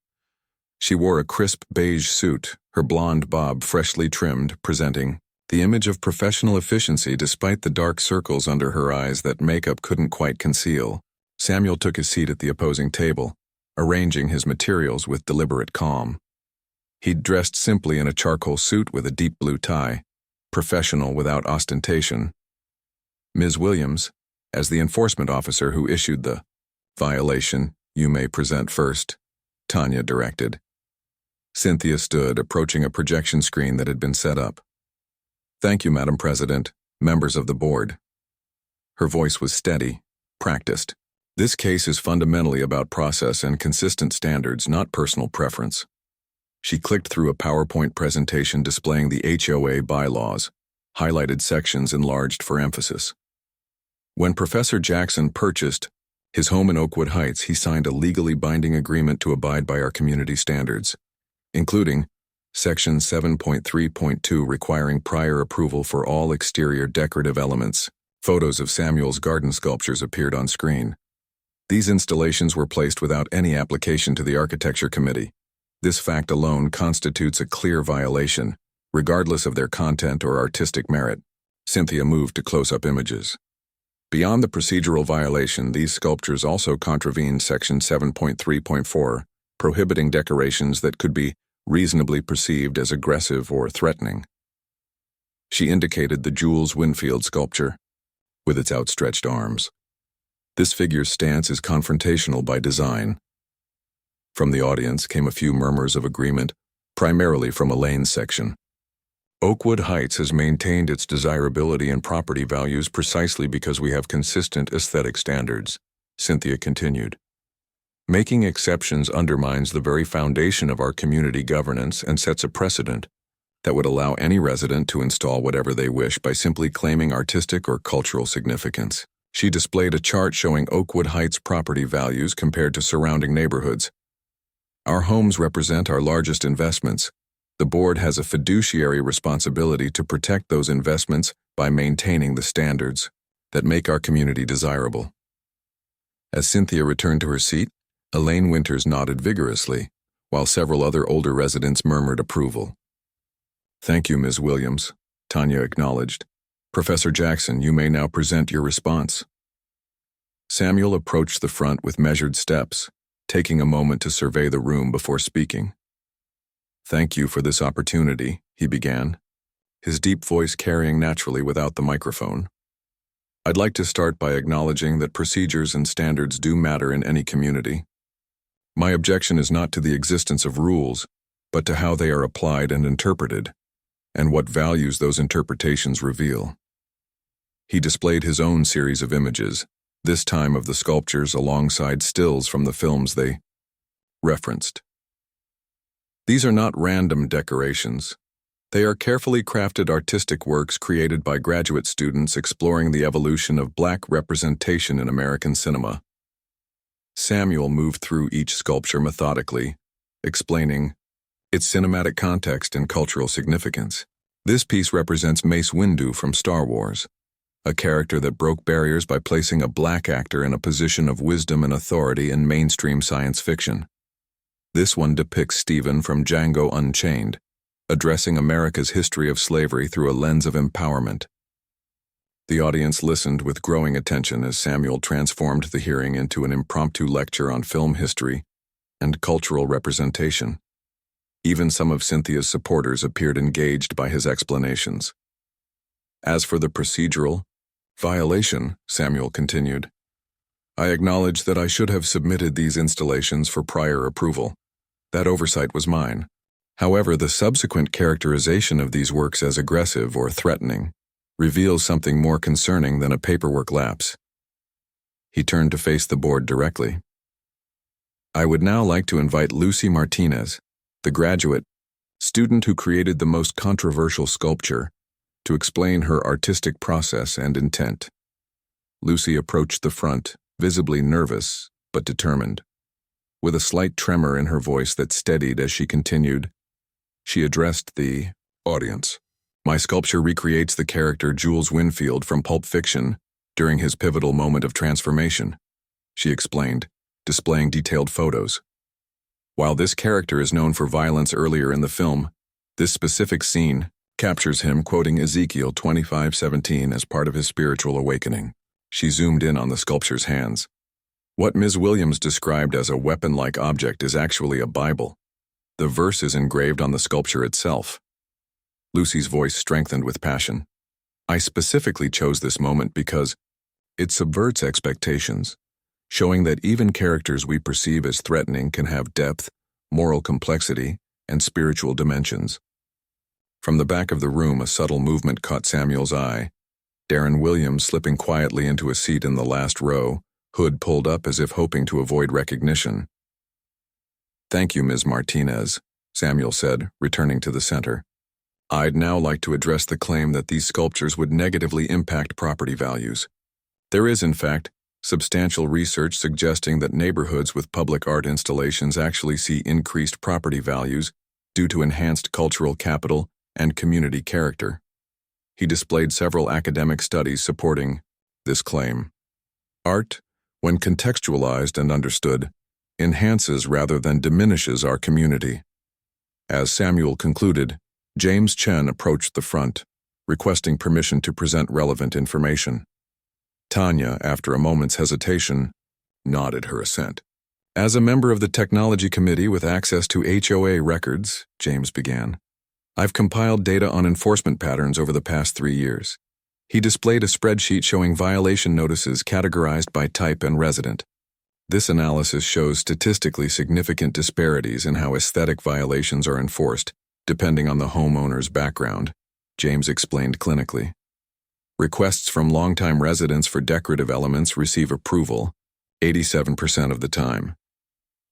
Speaker 1: She wore a crisp beige suit, her blonde bob freshly trimmed, presenting the image of professional efficiency despite the dark circles under her eyes that makeup couldn't quite conceal. Samuel took his seat at the opposing table, arranging his materials with deliberate calm. He'd dressed simply in a charcoal suit with a deep blue tie, professional without ostentation. Ms. Williams, as the enforcement officer who issued the violation, you may present first, Tanya directed. Cynthia stood, approaching a projection screen that had been set up. Thank you, Madam President, members of the board. Her voice was steady, practiced. This case is fundamentally about process and consistent standards, not personal preference. She clicked through a PowerPoint presentation displaying the HOA bylaws, highlighted sections enlarged for emphasis. When Professor Jackson purchased his home in Oakwood Heights, he signed a legally binding agreement to abide by our community standards, including Section 7.3.2 requiring prior approval for all exterior decorative elements. Photos of Samuel's garden sculptures appeared on screen. These installations were placed without any application to the Architecture Committee. This fact alone constitutes a clear violation, regardless of their content or artistic merit. Cynthia moved to close-up images. Beyond the procedural violation, these sculptures also contravened Section 7.3.4, prohibiting decorations that could be reasonably perceived as aggressive or threatening. She indicated the Jules Winfield sculpture, with its outstretched arms. This figure's stance is confrontational by design. From the audience came a few murmurs of agreement, primarily from Elaine's section. Oakwood Heights has maintained its desirability and property values precisely because we have consistent aesthetic standards, Cynthia continued. Making exceptions undermines the very foundation of our community governance and sets a precedent that would allow any resident to install whatever they wish by simply claiming artistic or cultural significance. She displayed a chart showing Oakwood Heights property values compared to surrounding neighborhoods. Our homes represent our largest investments. The board has a fiduciary responsibility to protect those investments by maintaining the standards that make our community desirable. As Cynthia returned to her seat, Elaine Winters nodded vigorously, while several other older residents murmured approval. "Thank you, Ms. Williams," Tanya acknowledged. "Professor Jackson, you may now present your response." Samuel approached the front with measured steps, taking a moment to survey the room before speaking. "Thank you for this opportunity," he began, his deep voice carrying naturally without the microphone. "I'd like to start by acknowledging that procedures and standards do matter in any community. My objection is not to the existence of rules, but to how they are applied and interpreted, and what values those interpretations reveal." He displayed his own series of images, this time of the sculptures alongside stills from the films they referenced. These are not random decorations. They are carefully crafted artistic works created by graduate students exploring the evolution of Black representation in American cinema. Samuel moved through each sculpture methodically, explaining its cinematic context and cultural significance. This piece represents Mace Windu from Star Wars, a character that broke barriers by placing a Black actor in a position of wisdom and authority in mainstream science fiction. This one depicts Stephen from Django Unchained, addressing America's history of slavery through a lens of empowerment. The audience listened with growing attention as Samuel transformed the hearing into an impromptu lecture on film history and cultural representation. Even some of Cynthia's supporters appeared engaged by his explanations. "As for the procedural violation," Samuel continued, "I acknowledge that I should have submitted these installations for prior approval. That oversight was mine. However, the subsequent characterization of these works as aggressive or threatening reveals something more concerning than a paperwork lapse." He turned to face the board directly. "I would now like to invite Lucy Martinez, the graduate student who created the most controversial sculpture, to explain her artistic process and intent." Lucy approached the front, visibly nervous but determined. With a slight tremor in her voice that steadied as she continued, she addressed the audience. "My sculpture recreates the character Jules Winfield from Pulp Fiction during his pivotal moment of transformation," she explained, displaying detailed photos. "While this character is known for violence earlier in the film, this specific scene captures him quoting Ezekiel 25:17 as part of his spiritual awakening." She zoomed in on the sculpture's hands. What Ms. Williams described as a weapon-like object is actually a Bible. The verse is engraved on the sculpture itself. Lucy's voice strengthened with passion. "I specifically chose this moment because it subverts expectations, showing that even characters we perceive as threatening can have depth, moral complexity, and spiritual dimensions." From the back of the room, a subtle movement caught Samuel's eye. Darren Williams slipping quietly into a seat in the last row, hood pulled up as if hoping to avoid recognition. "Thank you, Ms. Martinez," Samuel said, returning to the center. "I'd now like to address the claim that these sculptures would negatively impact property values. There is, in fact, substantial research suggesting that neighborhoods with public art installations actually see increased property values due to enhanced cultural capital and community character." He displayed several academic studies supporting this claim. "Art, when contextualized and understood, enhances rather than diminishes our community." As Samuel concluded, James Chen approached the front, requesting permission to present relevant information. Tanya, after a moment's hesitation, nodded her assent. As a member of the Technology Committee with access to HOA records, James began, I've compiled data on enforcement patterns over the past 3 years. He displayed a spreadsheet showing violation notices categorized by type and resident. This analysis shows statistically significant disparities in how aesthetic violations are enforced, depending on the homeowner's background, James explained clinically. Requests from longtime residents for decorative elements receive approval 87% of the time.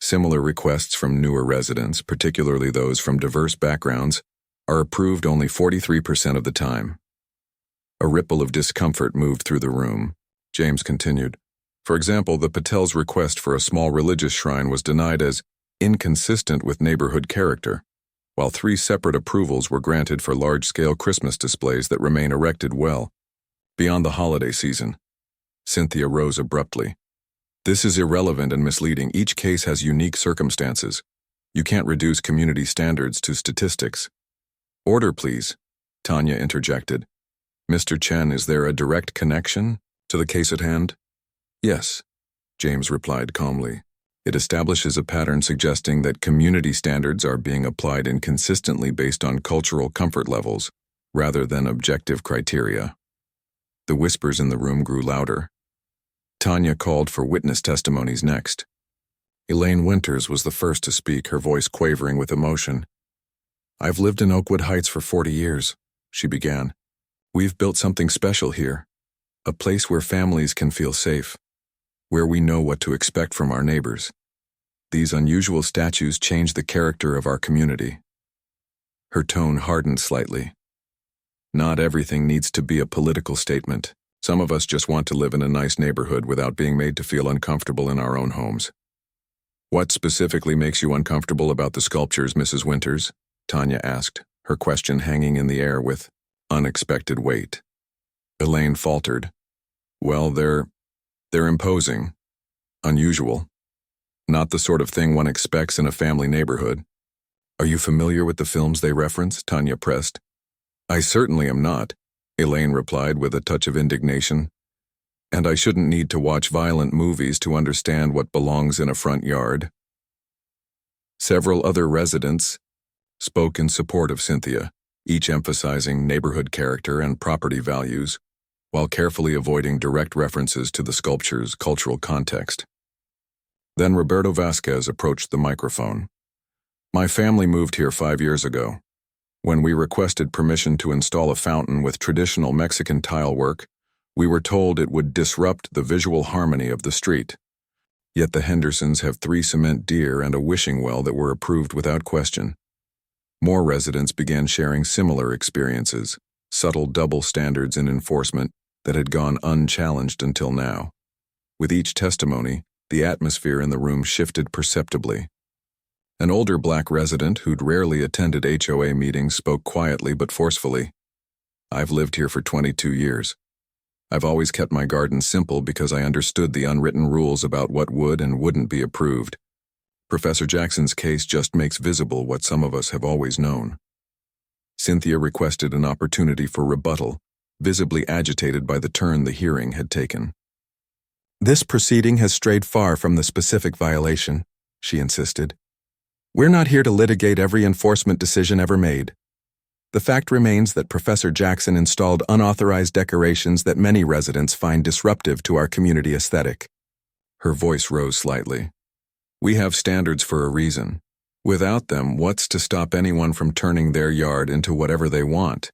Speaker 1: Similar requests from newer residents, particularly those from diverse backgrounds, are approved only 43% of the time. A ripple of discomfort moved through the room. James continued. For example, the Patel's request for a small religious shrine was denied as inconsistent with neighborhood character, while 3 separate approvals were granted for large-scale Christmas displays that remain erected well beyond the holiday season. Cynthia rose abruptly. This is irrelevant and misleading. Each case has unique circumstances. You can't reduce community standards to statistics. Order, please, Tanya interjected. Mr. Chen, is there a direct connection to the case at hand? Yes, James replied calmly. It establishes a pattern suggesting that community standards are being applied inconsistently based on cultural comfort levels, rather than objective criteria. The whispers in the room grew louder. Tanya called for witness testimonies next. Elaine Winters was the first to speak, her voice quavering with emotion. I've lived in Oakwood Heights for 40 years, she began. We've built something special here, a place where families can feel safe, where we know what to expect from our neighbors. These unusual statues change the character of our community. Her tone hardened slightly. Not everything needs to be a political statement. Some of us just want to live in a nice neighborhood without being made to feel uncomfortable in our own homes. What specifically makes you uncomfortable about the sculptures, Mrs. Winters? Tanya asked, her question hanging in the air with unexpected weight. Elaine faltered. Well, they're imposing, unusual, not the sort of thing one expects in a family neighborhood. Are you familiar with the films they reference? Tanya pressed. I certainly am not, Elaine replied with a touch of indignation. And I shouldn't need to watch violent movies to understand what belongs in a front yard. Several other residents spoke in support of Cynthia, each emphasizing neighborhood character and property values, while carefully avoiding direct references to the sculpture's cultural context. Then Roberto Vasquez approached the microphone. My family moved here 5 years ago. When we requested permission to install a fountain with traditional Mexican tile work, we were told it would disrupt the visual harmony of the street. Yet the Hendersons have 3 cement deer and a wishing well that were approved without question. More residents began sharing similar experiences, subtle double standards in enforcement that had gone unchallenged until now. With each testimony, the atmosphere in the room shifted perceptibly. An older black resident who'd rarely attended HOA meetings spoke quietly but forcefully. I've lived here for 22 years. I've always kept my garden simple because I understood the unwritten rules about what would and wouldn't be approved. Professor Jackson's case just makes visible what some of us have always known. Cynthia requested an opportunity for rebuttal, visibly agitated by the turn the hearing had taken. This proceeding has strayed far from the specific violation, she insisted. We're not here to litigate every enforcement decision ever made. The fact remains that Professor Jackson installed unauthorized decorations that many residents find disruptive to our community aesthetic. Her voice rose slightly. We have standards for a reason. Without them, what's to stop anyone from turning their yard into whatever they want?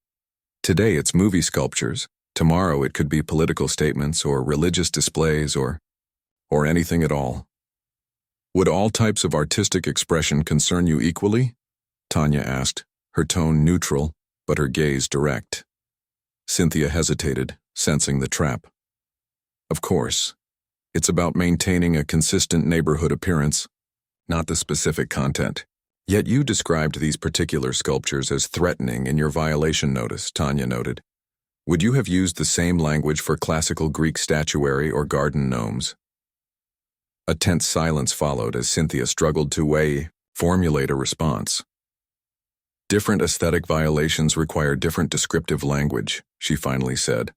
Speaker 1: Today it's movie sculptures. Tomorrow it could be political statements or religious displays or anything at all. Would all types of artistic expression concern you equally? Tanya asked, her tone neutral, but her gaze direct. Cynthia hesitated, sensing the trap. Of course. It's about maintaining a consistent neighborhood appearance, not the specific content. Yet you described these particular sculptures as threatening in your violation notice, Tanya noted. Would you have used the same language for classical Greek statuary or garden gnomes? A tense silence followed as Cynthia struggled to formulate a response. Different aesthetic violations require different descriptive language, she finally said.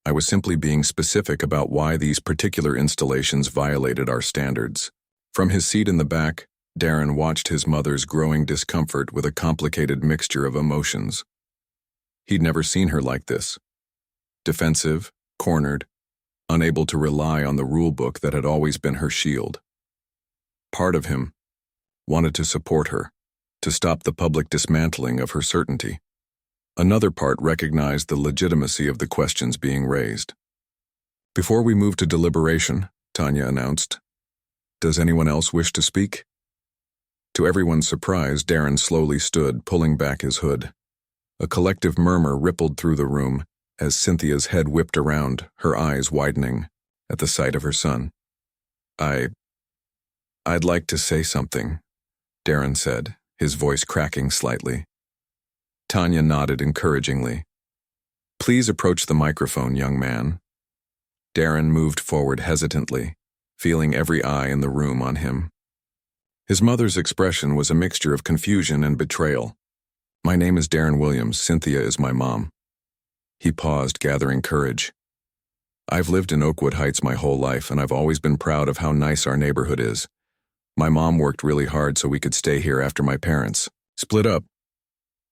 Speaker 1: I was simply being specific about why these particular installations violated our standards. From his seat in the back, Darren watched his mother's growing discomfort with a complicated mixture of emotions. He'd never seen her like this. Defensive, cornered, unable to rely on the rule book that had always been her shield. Part of him wanted to support her, to stop the public dismantling of her certainty. Another part recognized the legitimacy of the questions being raised. Before we move to deliberation, Tanya announced, does anyone else wish to speak? To everyone's surprise, Darren slowly stood, pulling back his hood. A collective murmur rippled through the room as Cynthia's head whipped around, her eyes widening at the sight of her son. I'd like to say something, Darren said, his voice cracking slightly. Tanya nodded encouragingly. Please approach the microphone, young man. Darren moved forward hesitantly, feeling every eye in the room on him. His mother's expression was a mixture of confusion and betrayal. My name is Darren Williams. Cynthia is my mom. He paused, gathering courage. I've lived in Oakwood Heights my whole life, and I've always been proud of how nice our neighborhood is. My mom worked really hard so we could stay here after my parents split up.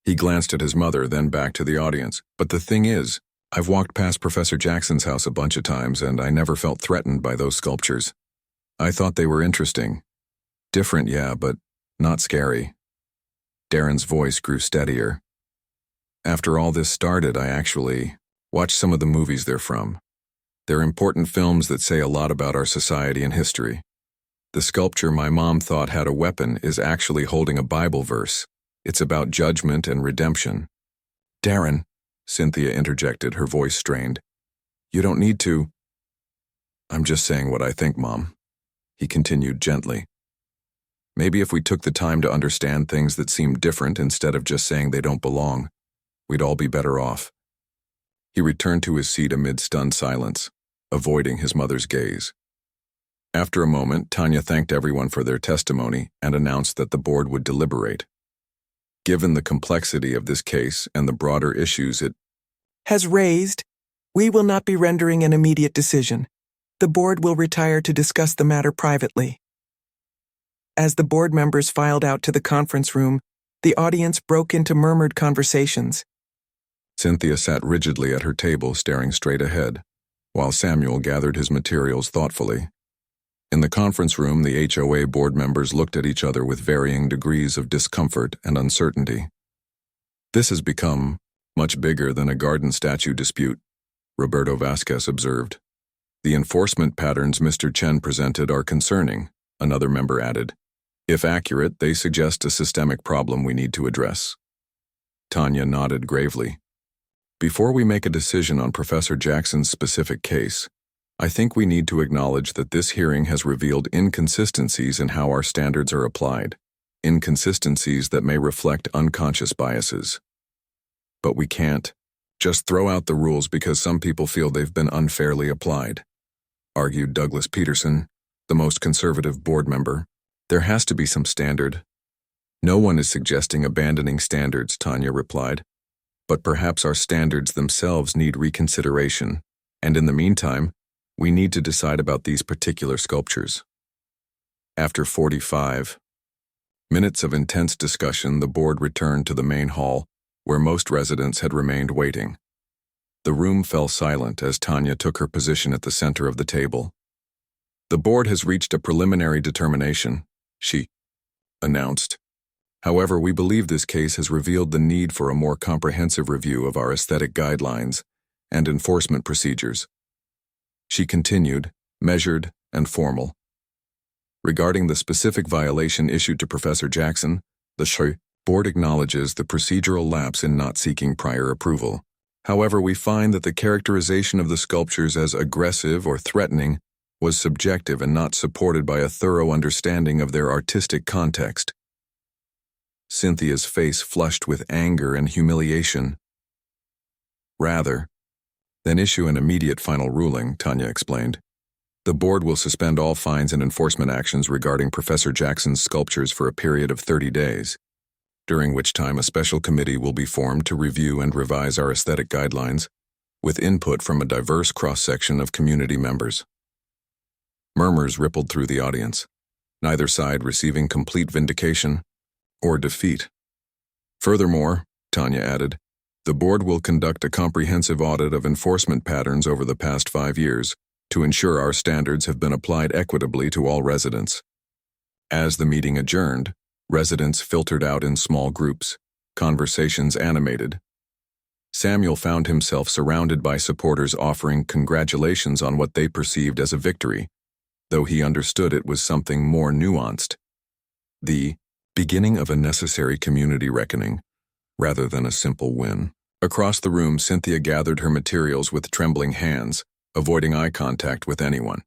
Speaker 1: He glanced at his mother, then back to the audience. But the thing is, I've walked past Professor Jackson's house a bunch of times, and I never felt threatened by those sculptures. I thought they were interesting. Different, yeah, but not scary. Darren's voice grew steadier. After all this started, I actually watched some of the movies they're from. They're important films that say a lot about our society and history. The sculpture my mom thought had a weapon is actually holding a Bible verse. It's about judgment and redemption. Darren, Cynthia interjected, her voice strained. You don't need to. I'm just saying what I think, Mom. He continued gently. Maybe if we took the time to understand things that seem different instead of just saying they don't belong, we'd all be better off. He returned to his seat amid stunned silence, avoiding his mother's gaze. After a moment, Tanya thanked everyone for their testimony and announced that the board would deliberate. Given the complexity of this case and the broader issues it
Speaker 2: has raised, we will not be rendering an immediate decision. The board will retire to discuss the matter privately. As the board members filed out to the conference room, the audience broke into murmured conversations.
Speaker 1: Cynthia sat rigidly at her table, staring straight ahead, while Samuel gathered his materials thoughtfully. In the conference room, the HOA board members looked at each other with varying degrees of discomfort and uncertainty. This has become much bigger than a garden statue dispute, Roberto Vasquez observed. The enforcement patterns Mr. Chen presented are concerning, another member added. If accurate, they suggest a systemic problem we need to address. Tanya nodded gravely. Before we make a decision on Professor Jackson's specific case, I think we need to acknowledge that this hearing has revealed inconsistencies in how our standards are applied, inconsistencies that may reflect unconscious biases. But we can't just throw out the rules because some people feel they've been unfairly applied, argued Douglas Peterson, the most conservative board member. There has to be some standard. No one is suggesting abandoning standards, Tanya replied, but perhaps our standards themselves need reconsideration, and in the meantime, we need to decide about these particular sculptures. After 45 minutes of intense discussion, the board returned to the main hall, where most residents had remained waiting. The room fell silent as Tanya took her position at the center of the table. The board has reached a preliminary determination, she announced. However, we believe this case has revealed the need for a more comprehensive review of our aesthetic guidelines and enforcement procedures. She continued, measured and formal. Regarding the specific violation issued to Professor Jackson, the board acknowledges the procedural lapse in not seeking prior approval. However, we find that the characterization of the sculptures as aggressive or threatening was subjective and not supported by a thorough understanding of their artistic context. Cynthia's face flushed with anger and humiliation. Rather than issue an immediate final ruling, Tanya explained, the board will suspend all fines and enforcement actions regarding Professor Jackson's sculptures for a period of 30 days. during which time a special committee will be formed to review and revise our aesthetic guidelines, with input from a diverse cross-section of community members. Murmurs rippled through the audience, neither side receiving complete vindication or defeat. Furthermore, Tanya added, the board will conduct a comprehensive audit of enforcement patterns over the past 5 years to ensure our standards have been applied equitably to all residents. As the meeting adjourned, residents filtered out in small groups, conversations animated. Samuel found himself surrounded by supporters offering congratulations on what they perceived as a victory, though he understood it was something more nuanced. The beginning of a necessary community reckoning, rather than a simple win. Across the room, Cynthia gathered her materials with trembling hands, avoiding eye contact with anyone.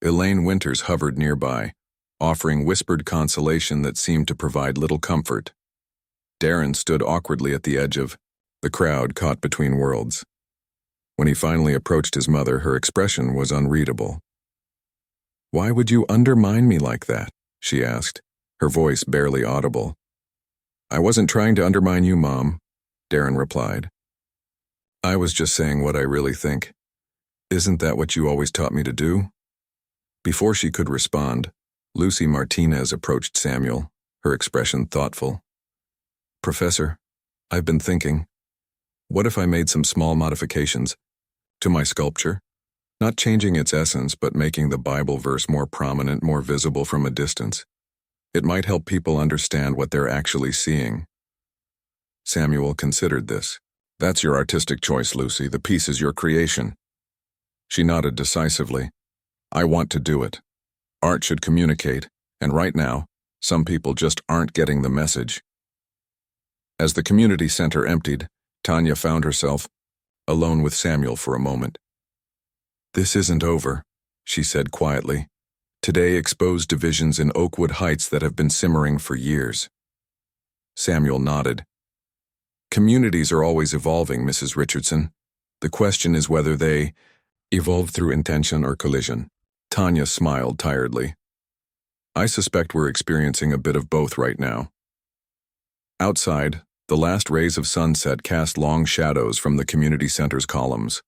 Speaker 1: Elaine Winters hovered nearby, offering whispered consolation that seemed to provide little comfort. Darren stood awkwardly at the edge of the crowd caught between worlds. When he finally approached his mother, her expression was unreadable. "Why would you undermine me like that?" she asked, her voice barely audible. "I wasn't trying to undermine you, Mom," Darren replied. "I was just saying what I really think. Isn't that what you always taught me to do?" Before she could respond, Lucy Martinez approached Samuel, her expression thoughtful. "Professor, I've been thinking, what if I made some small modifications to my sculpture? Not changing its essence, but making the Bible verse more prominent, more visible from a distance. It might help people understand what they're actually seeing." Samuel considered this. "That's your artistic choice, Lucy. The piece is your creation." She nodded decisively. "I want to do it. Art should communicate, and right now, some people just aren't getting the message." As the community center emptied, Tanya found herself alone with Samuel for a moment. "This isn't over," she said quietly. "Today exposed divisions in Oakwood Heights that have been simmering for years." Samuel nodded. "Communities are always evolving, Mrs. Richardson. The question is whether they evolve through intention or collision." Tanya smiled tiredly. "I suspect we're experiencing a bit of both right now." Outside, the last rays of sunset cast long shadows from the community center's columns.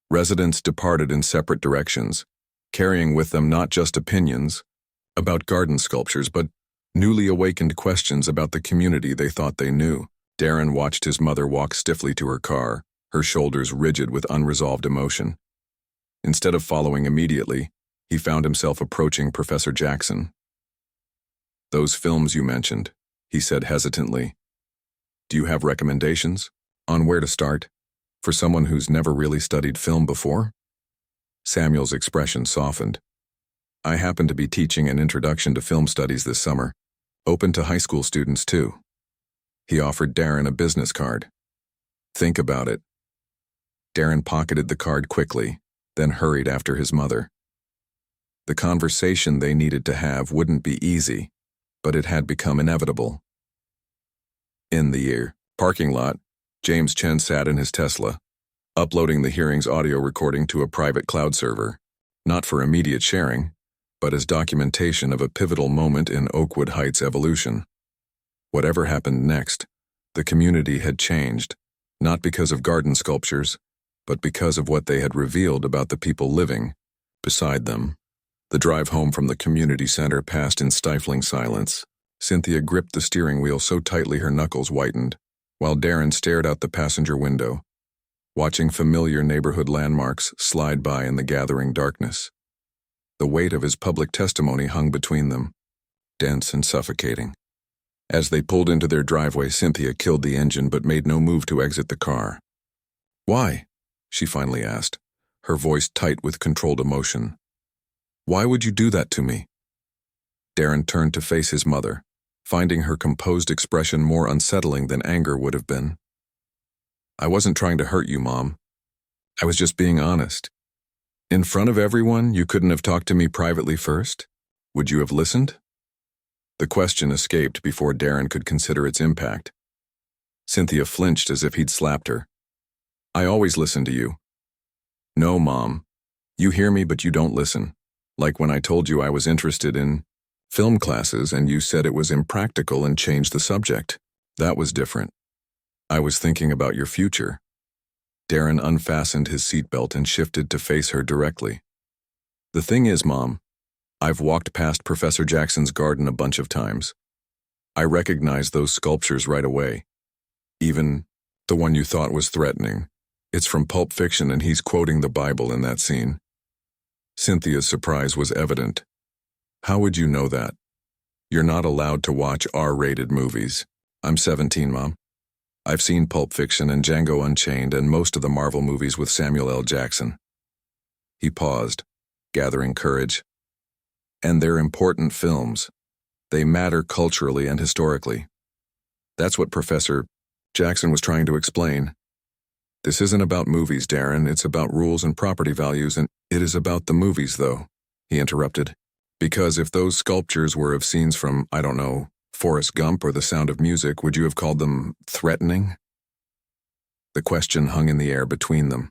Speaker 1: Residents departed in separate directions, carrying with them not just opinions about garden sculptures, but newly awakened questions about the community they thought they knew. Darren watched his mother walk stiffly to her car, her shoulders rigid with unresolved emotion. Instead of following immediately, he found himself approaching Professor Jackson. "Those films you mentioned," he said hesitantly. "Do you have recommendations on where to start for someone who's never really studied film before?" Samuel's expression softened. "I happen to be teaching an introduction to film studies this summer, open to high school students too." He offered Darren a business card. "Think about it." Darren pocketed the card quickly, then hurried after his mother. The conversation they needed to have wouldn't be easy, but it had become inevitable. In the parking lot, James Chen sat in his Tesla, uploading the hearing's audio recording to a private cloud server, not for immediate sharing, but as documentation of a pivotal moment in Oakwood Heights' evolution. Whatever happened next, the community had changed, not because of garden sculptures, but because of what they had revealed about the people living beside them. The drive home from the community center passed in stifling silence. Cynthia gripped the steering wheel so tightly her knuckles whitened, while Darren stared out the passenger window, watching familiar neighborhood landmarks slide by in the gathering darkness. The weight of his public testimony hung between them, dense and suffocating. As they pulled into their driveway, Cynthia killed the engine but made no move to exit the car. "Why?" she finally asked, her voice tight with controlled emotion. "Why would you do that to me?" Darren turned to face his mother, finding her composed expression more unsettling than anger would have been. "I wasn't trying to hurt you, Mom. I was just being honest. In front of everyone, you couldn't have talked to me privately first? Would you have listened?" The question escaped before Darren could consider its impact. Cynthia flinched as if he'd slapped her. "I always listen to you." "No, Mom. You hear me, but you don't listen. Like when I told you I was interested in film classes and you said it was impractical and changed the subject." That was different. I was thinking about your future. Darren unfastened his seatbelt and shifted to face her directly. The thing is, Mom, I've walked past Professor Jackson's garden a bunch of times. I recognize those sculptures right away. Even the one you thought was threatening. It's from Pulp Fiction and he's quoting the Bible in that scene. Cynthia's surprise was evident. How would you know that? You're not allowed to watch R-rated movies. I'm 17, Mom. I've seen Pulp Fiction and Django Unchained and most of the Marvel movies with Samuel L. Jackson. He paused, gathering courage. And they're important films. They matter culturally and historically. That's what Professor Jackson was trying to explain. This isn't about movies, Darren. It's about rules and property values, and it is about the movies, though, he interrupted. Because if those sculptures were of scenes from, I don't know, Forrest Gump or The Sound of Music, would you have called them threatening? The question hung in the air between them.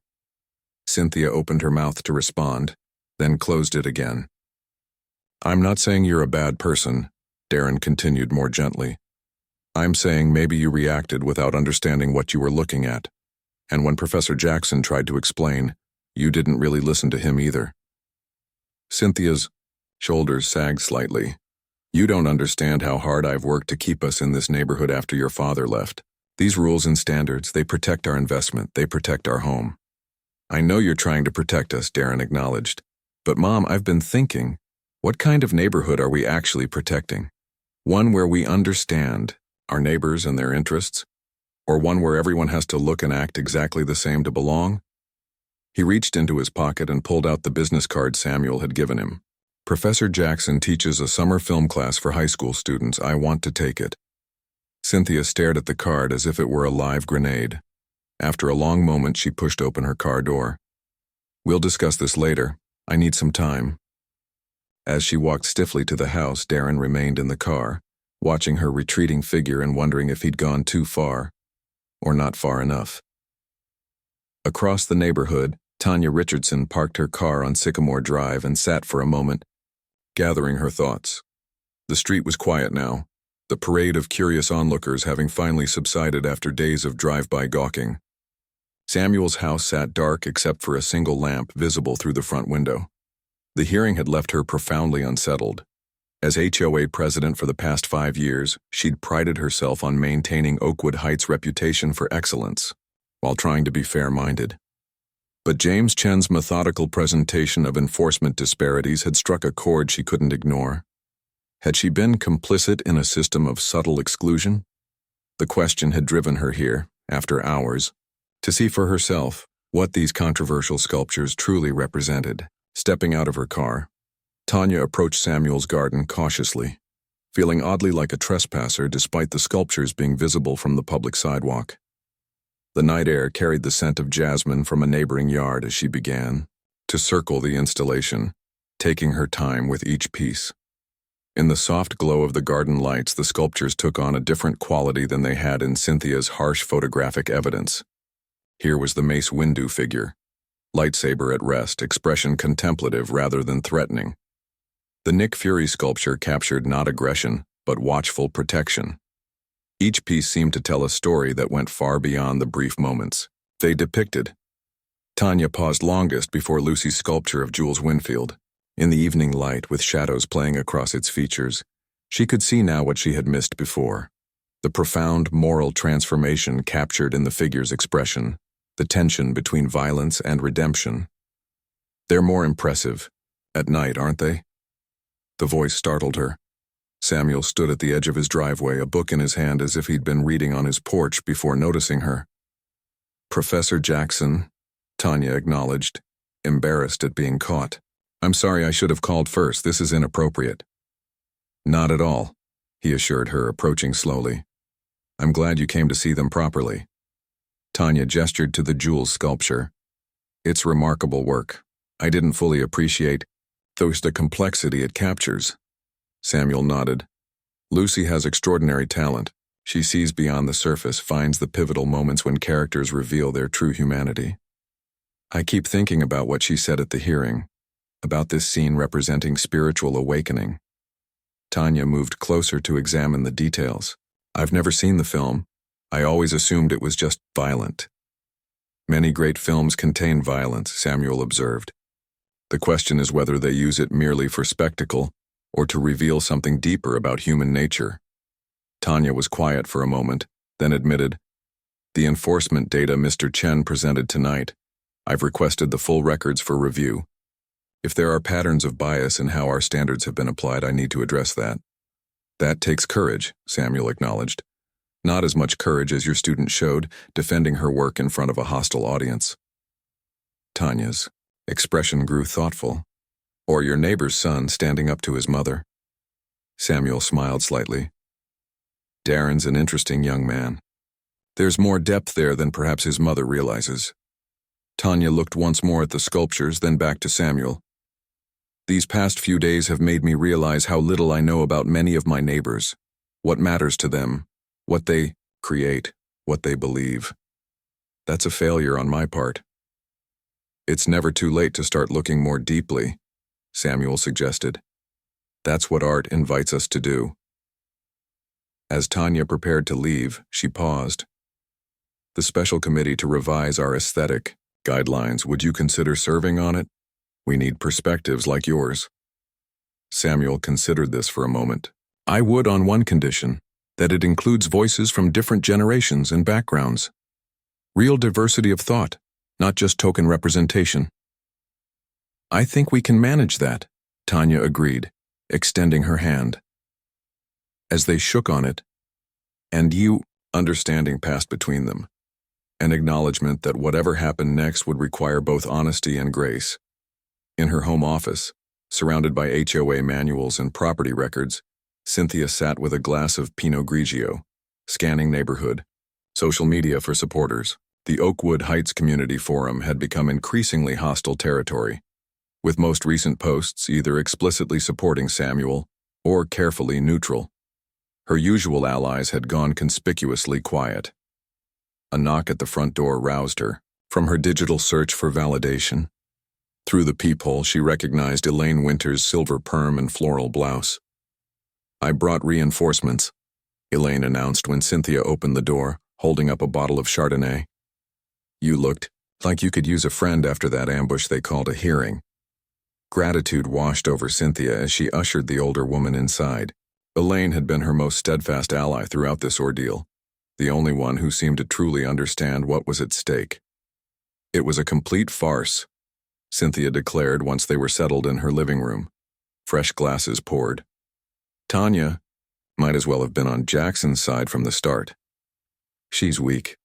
Speaker 1: Cynthia opened her mouth to respond, then closed it again. I'm not saying you're a bad person, Darren continued more gently. I'm saying maybe you reacted without understanding what you were looking at. And when Professor Jackson tried to explain, you didn't really listen to him either. Cynthia's shoulders sagged slightly. You don't understand how hard I've worked to keep us in this neighborhood after your father left. These rules and standards, they protect our investment, they protect our home. I know you're trying to protect us, Darren acknowledged. But Mom, I've been thinking, what kind of neighborhood are we actually protecting? One where we understand our neighbors and their interests? Or one where everyone has to look and act exactly the same to belong? He reached into his pocket and pulled out the business card Samuel had given him. Professor Jackson teaches a summer film class for high school students. I want to take it. Cynthia stared at the card as if it were a live grenade. After a long moment, she pushed open her car door. We'll discuss this later. I need some time. As she walked stiffly to the house, Darren remained in the car, watching her retreating figure and wondering if he'd gone too far, or not far enough. Across the neighborhood, Tanya Richardson parked her car on Sycamore Drive and sat for a moment, gathering her thoughts. The street was quiet now, the parade of curious onlookers having finally subsided after days of drive-by gawking. Samuel's house sat dark except for a single lamp visible through the front window. The hearing had left her profoundly unsettled. As HOA president for the past 5 years, she'd prided herself on maintaining Oakwood Heights' reputation for excellence, while trying to be fair-minded. But James Chen's methodical presentation of enforcement disparities had struck a chord she couldn't ignore. Had she been complicit in a system of subtle exclusion? The question had driven her here, after hours, to see for herself what these controversial sculptures truly represented. Stepping out of her car, Tanya approached Samuel's garden cautiously, feeling oddly like a trespasser despite the sculptures being visible from the public sidewalk. The night air carried the scent of jasmine from a neighboring yard as she began to circle the installation, taking her time with each piece. In the soft glow of the garden lights, the sculptures took on a different quality than they had in Cynthia's harsh photographic evidence. Here was the Mace Windu figure, lightsaber at rest, expression contemplative rather than threatening. The Nick Fury sculpture captured not aggression, but watchful protection. Each piece seemed to tell a story that went far beyond the brief moments they depicted. Tanya paused longest before Lucy's sculpture of Jules Winfield. In the evening light, with shadows playing across its features, she could see now what she had missed before. The profound moral transformation captured in the figure's expression, the tension between violence and redemption. They're more impressive at night, aren't they? The voice startled her. Samuel stood at the edge of his driveway, a book in his hand as if he'd been reading on his porch before noticing her. Professor Jackson, Tanya acknowledged, embarrassed at being caught. I'm sorry, I should have called first. This is inappropriate. Not at all, he assured her, approaching slowly. I'm glad you came to see them properly. Tanya gestured to the Jules sculpture. It's remarkable work. I didn't fully appreciate the complexity it captures. Samuel nodded. Lucy has extraordinary talent. She sees beyond the surface, finds the pivotal moments when characters reveal their true humanity. I keep thinking about what she said at the hearing, about this scene representing spiritual awakening. Tanya moved closer to examine the details. I've never seen the film. I always assumed it was just violent. Many great films contain violence, Samuel observed. The question is whether they use it merely for spectacle or to reveal something deeper about human nature. Tanya was quiet for a moment, then admitted, "The enforcement data Mr. Chen presented tonight. I've requested the full records for review. If there are patterns of bias in how our standards have been applied, I need to address that." "That takes courage," Samuel acknowledged. "Not as much courage as your student showed, defending her work in front of a hostile audience." Tanya's expression grew thoughtful. "Or your neighbor's son standing up to his mother." Samuel smiled slightly. "Darren's an interesting young man. There's more depth there than perhaps his mother realizes." Tanya looked once more at the sculptures, then back to Samuel. "These past few days have made me realize how little I know about many of my neighbors, what matters to them, what they create, what they believe. That's a failure on my part." "It's never too late to start looking more deeply," Samuel suggested. "That's what art invites us to do." As Tanya prepared to leave, she paused. "The special committee to revise our aesthetic guidelines, would you consider serving on it? We need perspectives like yours." Samuel considered this for a moment. "I would on one condition, that it includes voices from different generations and backgrounds. Real diversity of thought, not just token representation." "I think we can manage that," Tanya agreed, extending her hand. As they shook on it, "And you," understanding passed between them, an acknowledgement that whatever happened next would require both honesty and grace. In her home office, surrounded by HOA manuals and property records, Cynthia sat with a glass of Pinot Grigio, scanning neighborhood, social media for supporters. The Oakwood Heights community forum had become increasingly hostile territory, with most recent posts either explicitly supporting Samuel or carefully neutral. Her usual allies had gone conspicuously quiet. A knock at the front door roused her from her digital search for validation. Through the peephole, she recognized Elaine Winter's silver perm and floral blouse. "I brought reinforcements," Elaine announced when Cynthia opened the door, holding up a bottle of Chardonnay. "You looked like you could use a friend after that ambush they called a hearing." Gratitude washed over Cynthia as she ushered the older woman inside. Elaine had been her most steadfast ally throughout this ordeal, the only one who seemed to truly understand what was at stake. "It was a complete farce," Cynthia declared once they were settled in her living room. Fresh glasses poured. "Tanya might as well have been on Jackson's side from the start." "She's weak,"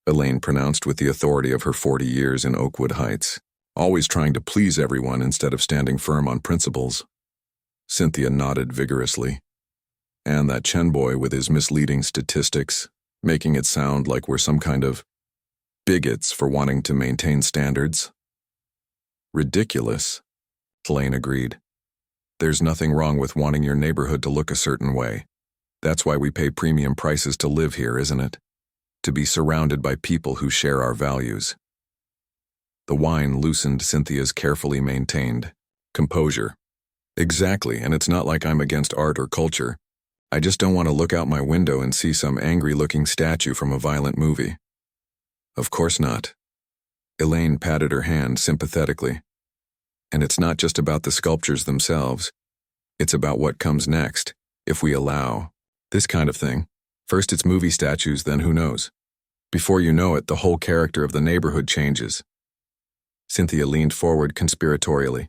Speaker 1: Elaine pronounced with the authority of her 40 years in Oakwood Heights, always trying to please everyone instead of standing firm on principles. Cynthia nodded vigorously. "And that Chen boy with his misleading statistics, making it sound like we're some kind of bigots for wanting to maintain standards." "Ridiculous," Elaine agreed. "There's nothing wrong with wanting your neighborhood to look a certain way. That's why we pay premium prices to live here, isn't it? To be surrounded by people who share our values." The wine loosened Cynthia's carefully maintained composure. "Exactly, and it's not like I'm against art or culture. I just don't want to look out my window and see some angry-looking statue from a violent movie." "Of course not." Elaine patted her hand sympathetically. "And it's not just about the sculptures themselves. It's about what comes next, if we allow this kind of thing. First it's movie statues, then who knows? Before you know it, the whole character of the neighborhood changes." Cynthia leaned forward conspiratorially.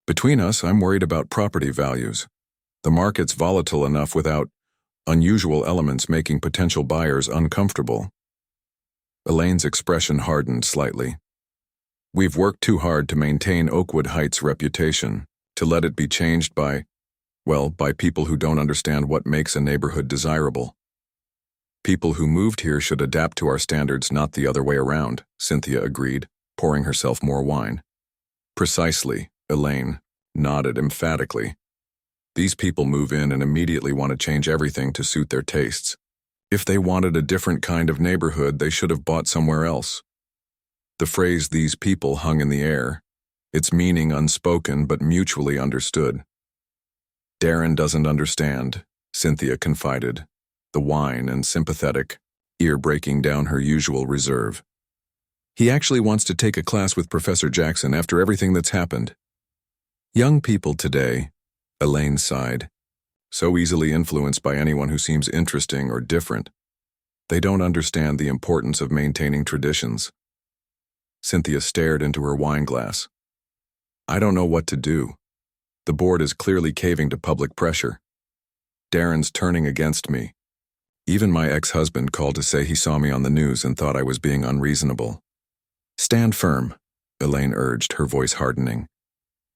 Speaker 1: "Between us, I'm worried about property values. The market's volatile enough without unusual elements making potential buyers uncomfortable." Elaine's expression hardened slightly. "We've worked too hard to maintain Oakwood Heights' reputation, to let it be changed by people who don't understand what makes a neighborhood desirable. People who moved here should adapt to our standards, not the other way around," Cynthia agreed, pouring herself more wine. "Precisely," Elaine nodded emphatically. "These people move in and immediately want to change everything to suit their tastes. If they wanted a different kind of neighborhood, they should have bought somewhere else." The phrase "these people" hung in the air, its meaning unspoken but mutually understood. "Darren doesn't understand," Cynthia confided, the wine and sympathetic, ear breaking down her usual reserve. He actually wants to take a class with Professor Jackson after everything that's happened. Young people today, Elaine sighed, so easily influenced by anyone who seems interesting or different. They don't understand the importance of maintaining traditions. Cynthia stared into her wine glass. I don't know what to do. The board is clearly caving to public pressure. Darren's turning against me. Even my ex-husband called to say he saw me on the news and thought I was being unreasonable. Stand firm, Elaine urged, her voice hardening.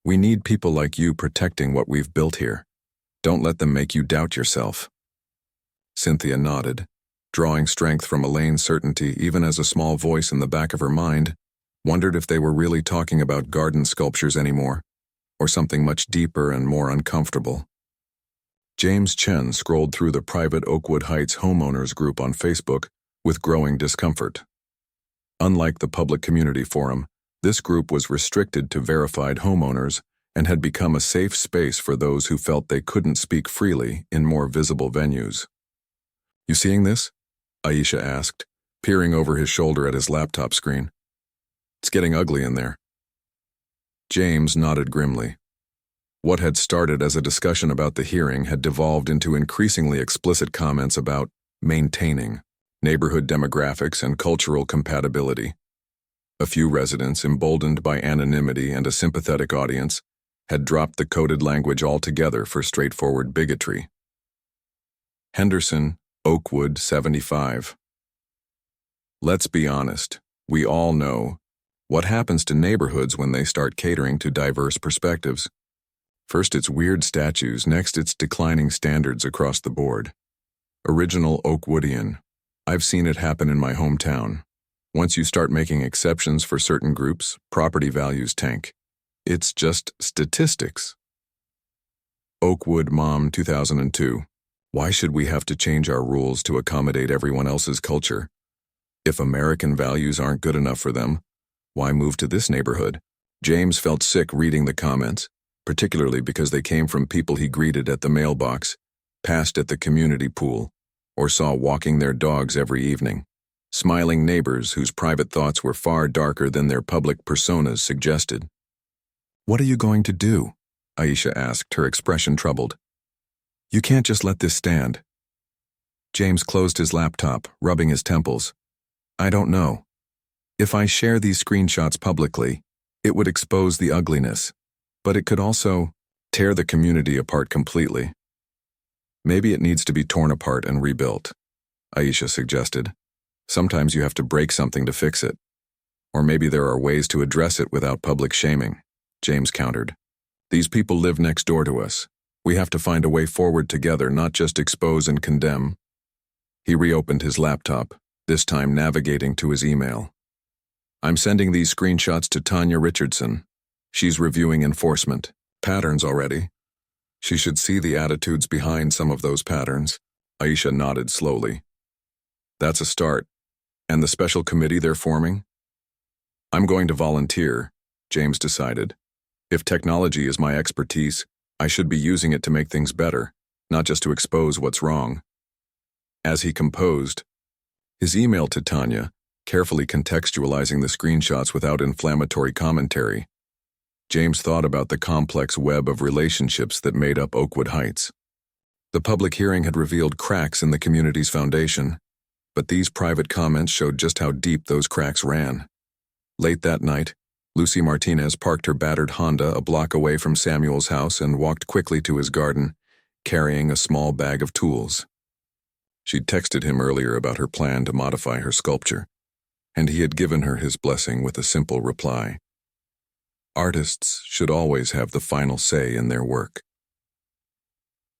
Speaker 1: We need people like you protecting what we've built here. Don't let them make you doubt yourself. Cynthia nodded, drawing strength from Elaine's certainty even as a small voice in the back of her mind wondered if they were really talking about garden sculptures anymore, or something much deeper and more uncomfortable. James Chen scrolled through the private Oakwood Heights homeowners group on Facebook with growing discomfort. Unlike the public community forum, this group was restricted to verified homeowners and had become a safe space for those who felt they couldn't speak freely in more visible venues. You seeing this? Aisha asked, peering over his shoulder at his laptop screen. It's getting ugly in there. James nodded grimly. What had started as a discussion about the hearing had devolved into increasingly explicit comments about maintaining, neighborhood demographics, and cultural compatibility. A few residents, emboldened by anonymity and a sympathetic audience, had dropped the coded language altogether for straightforward bigotry. Henderson, Oakwood, 75. Let's be honest, we all know what happens to neighborhoods when they start catering to diverse perspectives. First it's weird statues, next it's declining standards across the board. Original Oakwoodian. I've seen it happen in my hometown. Once you start making exceptions for certain groups, property values tank. It's just statistics. Oakwood Mom, 2002. Why should we have to change our rules to accommodate everyone else's culture? If American values aren't good enough for them, why move to this neighborhood? James felt sick reading the comments, particularly because they came from people he greeted at the mailbox, passed at the community pool, or saw walking their dogs every evening. Smiling neighbors whose private thoughts were far darker than their public personas suggested. What are you going to do? Aisha asked, her expression troubled. You can't just let this stand. James closed his laptop, rubbing his temples. I don't know. If I share these screenshots publicly, it would expose the ugliness, but it could also tear the community apart completely. Maybe it needs to be torn apart and rebuilt, Aisha suggested. Sometimes you have to break something to fix it. Or maybe there are ways to address it without public shaming, James countered. These people live next door to us. We have to find a way forward together, not just expose and condemn. He reopened his laptop, this time navigating to his email. I'm sending these screenshots to Tanya Richardson. She's reviewing enforcement patterns already. She should see the attitudes behind some of those patterns. Aisha nodded slowly. That's a start. And the special committee they're forming? I'm going to volunteer, James decided. If technology is my expertise, I should be using it to make things better, not just to expose what's wrong. As he composed his email to Tanya, carefully contextualizing the screenshots without inflammatory commentary, James thought about the complex web of relationships that made up Oakwood Heights. The public hearing had revealed cracks in the community's foundation, but these private comments showed just how deep those cracks ran. Late that night, Lucy Martinez parked her battered Honda a block away from Samuel's house and walked quickly to his garden, carrying a small bag of tools. She'd texted him earlier about her plan to modify her sculpture, and he had given her his blessing with a simple reply. Artists should always have the final say in their work.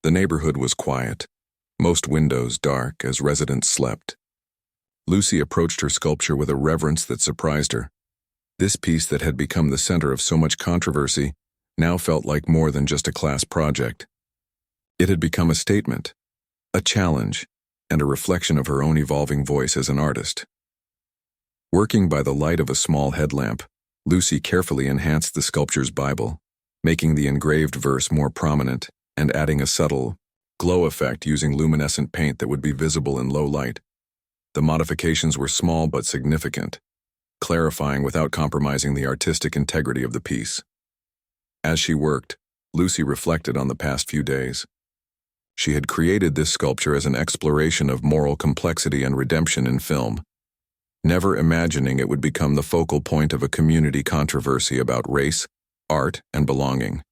Speaker 1: The neighborhood was quiet, most windows dark as residents slept. Lucy approached her sculpture with a reverence that surprised her. This piece that had become the center of so much controversy now felt like more than just a class project. It had become a statement, a challenge, and a reflection of her own evolving voice as an artist. Working by the light of a small headlamp, Lucy carefully enhanced the sculpture's Bible, making the engraved verse more prominent and adding a subtle, glow effect using luminescent paint that would be visible in low light. The modifications were small but significant, clarifying without compromising the artistic integrity of the piece. As she worked, Lucy reflected on the past few days. She had created this sculpture as an exploration of moral complexity and redemption in film, never imagining it would become the focal point of a community controversy about race, art, and belonging.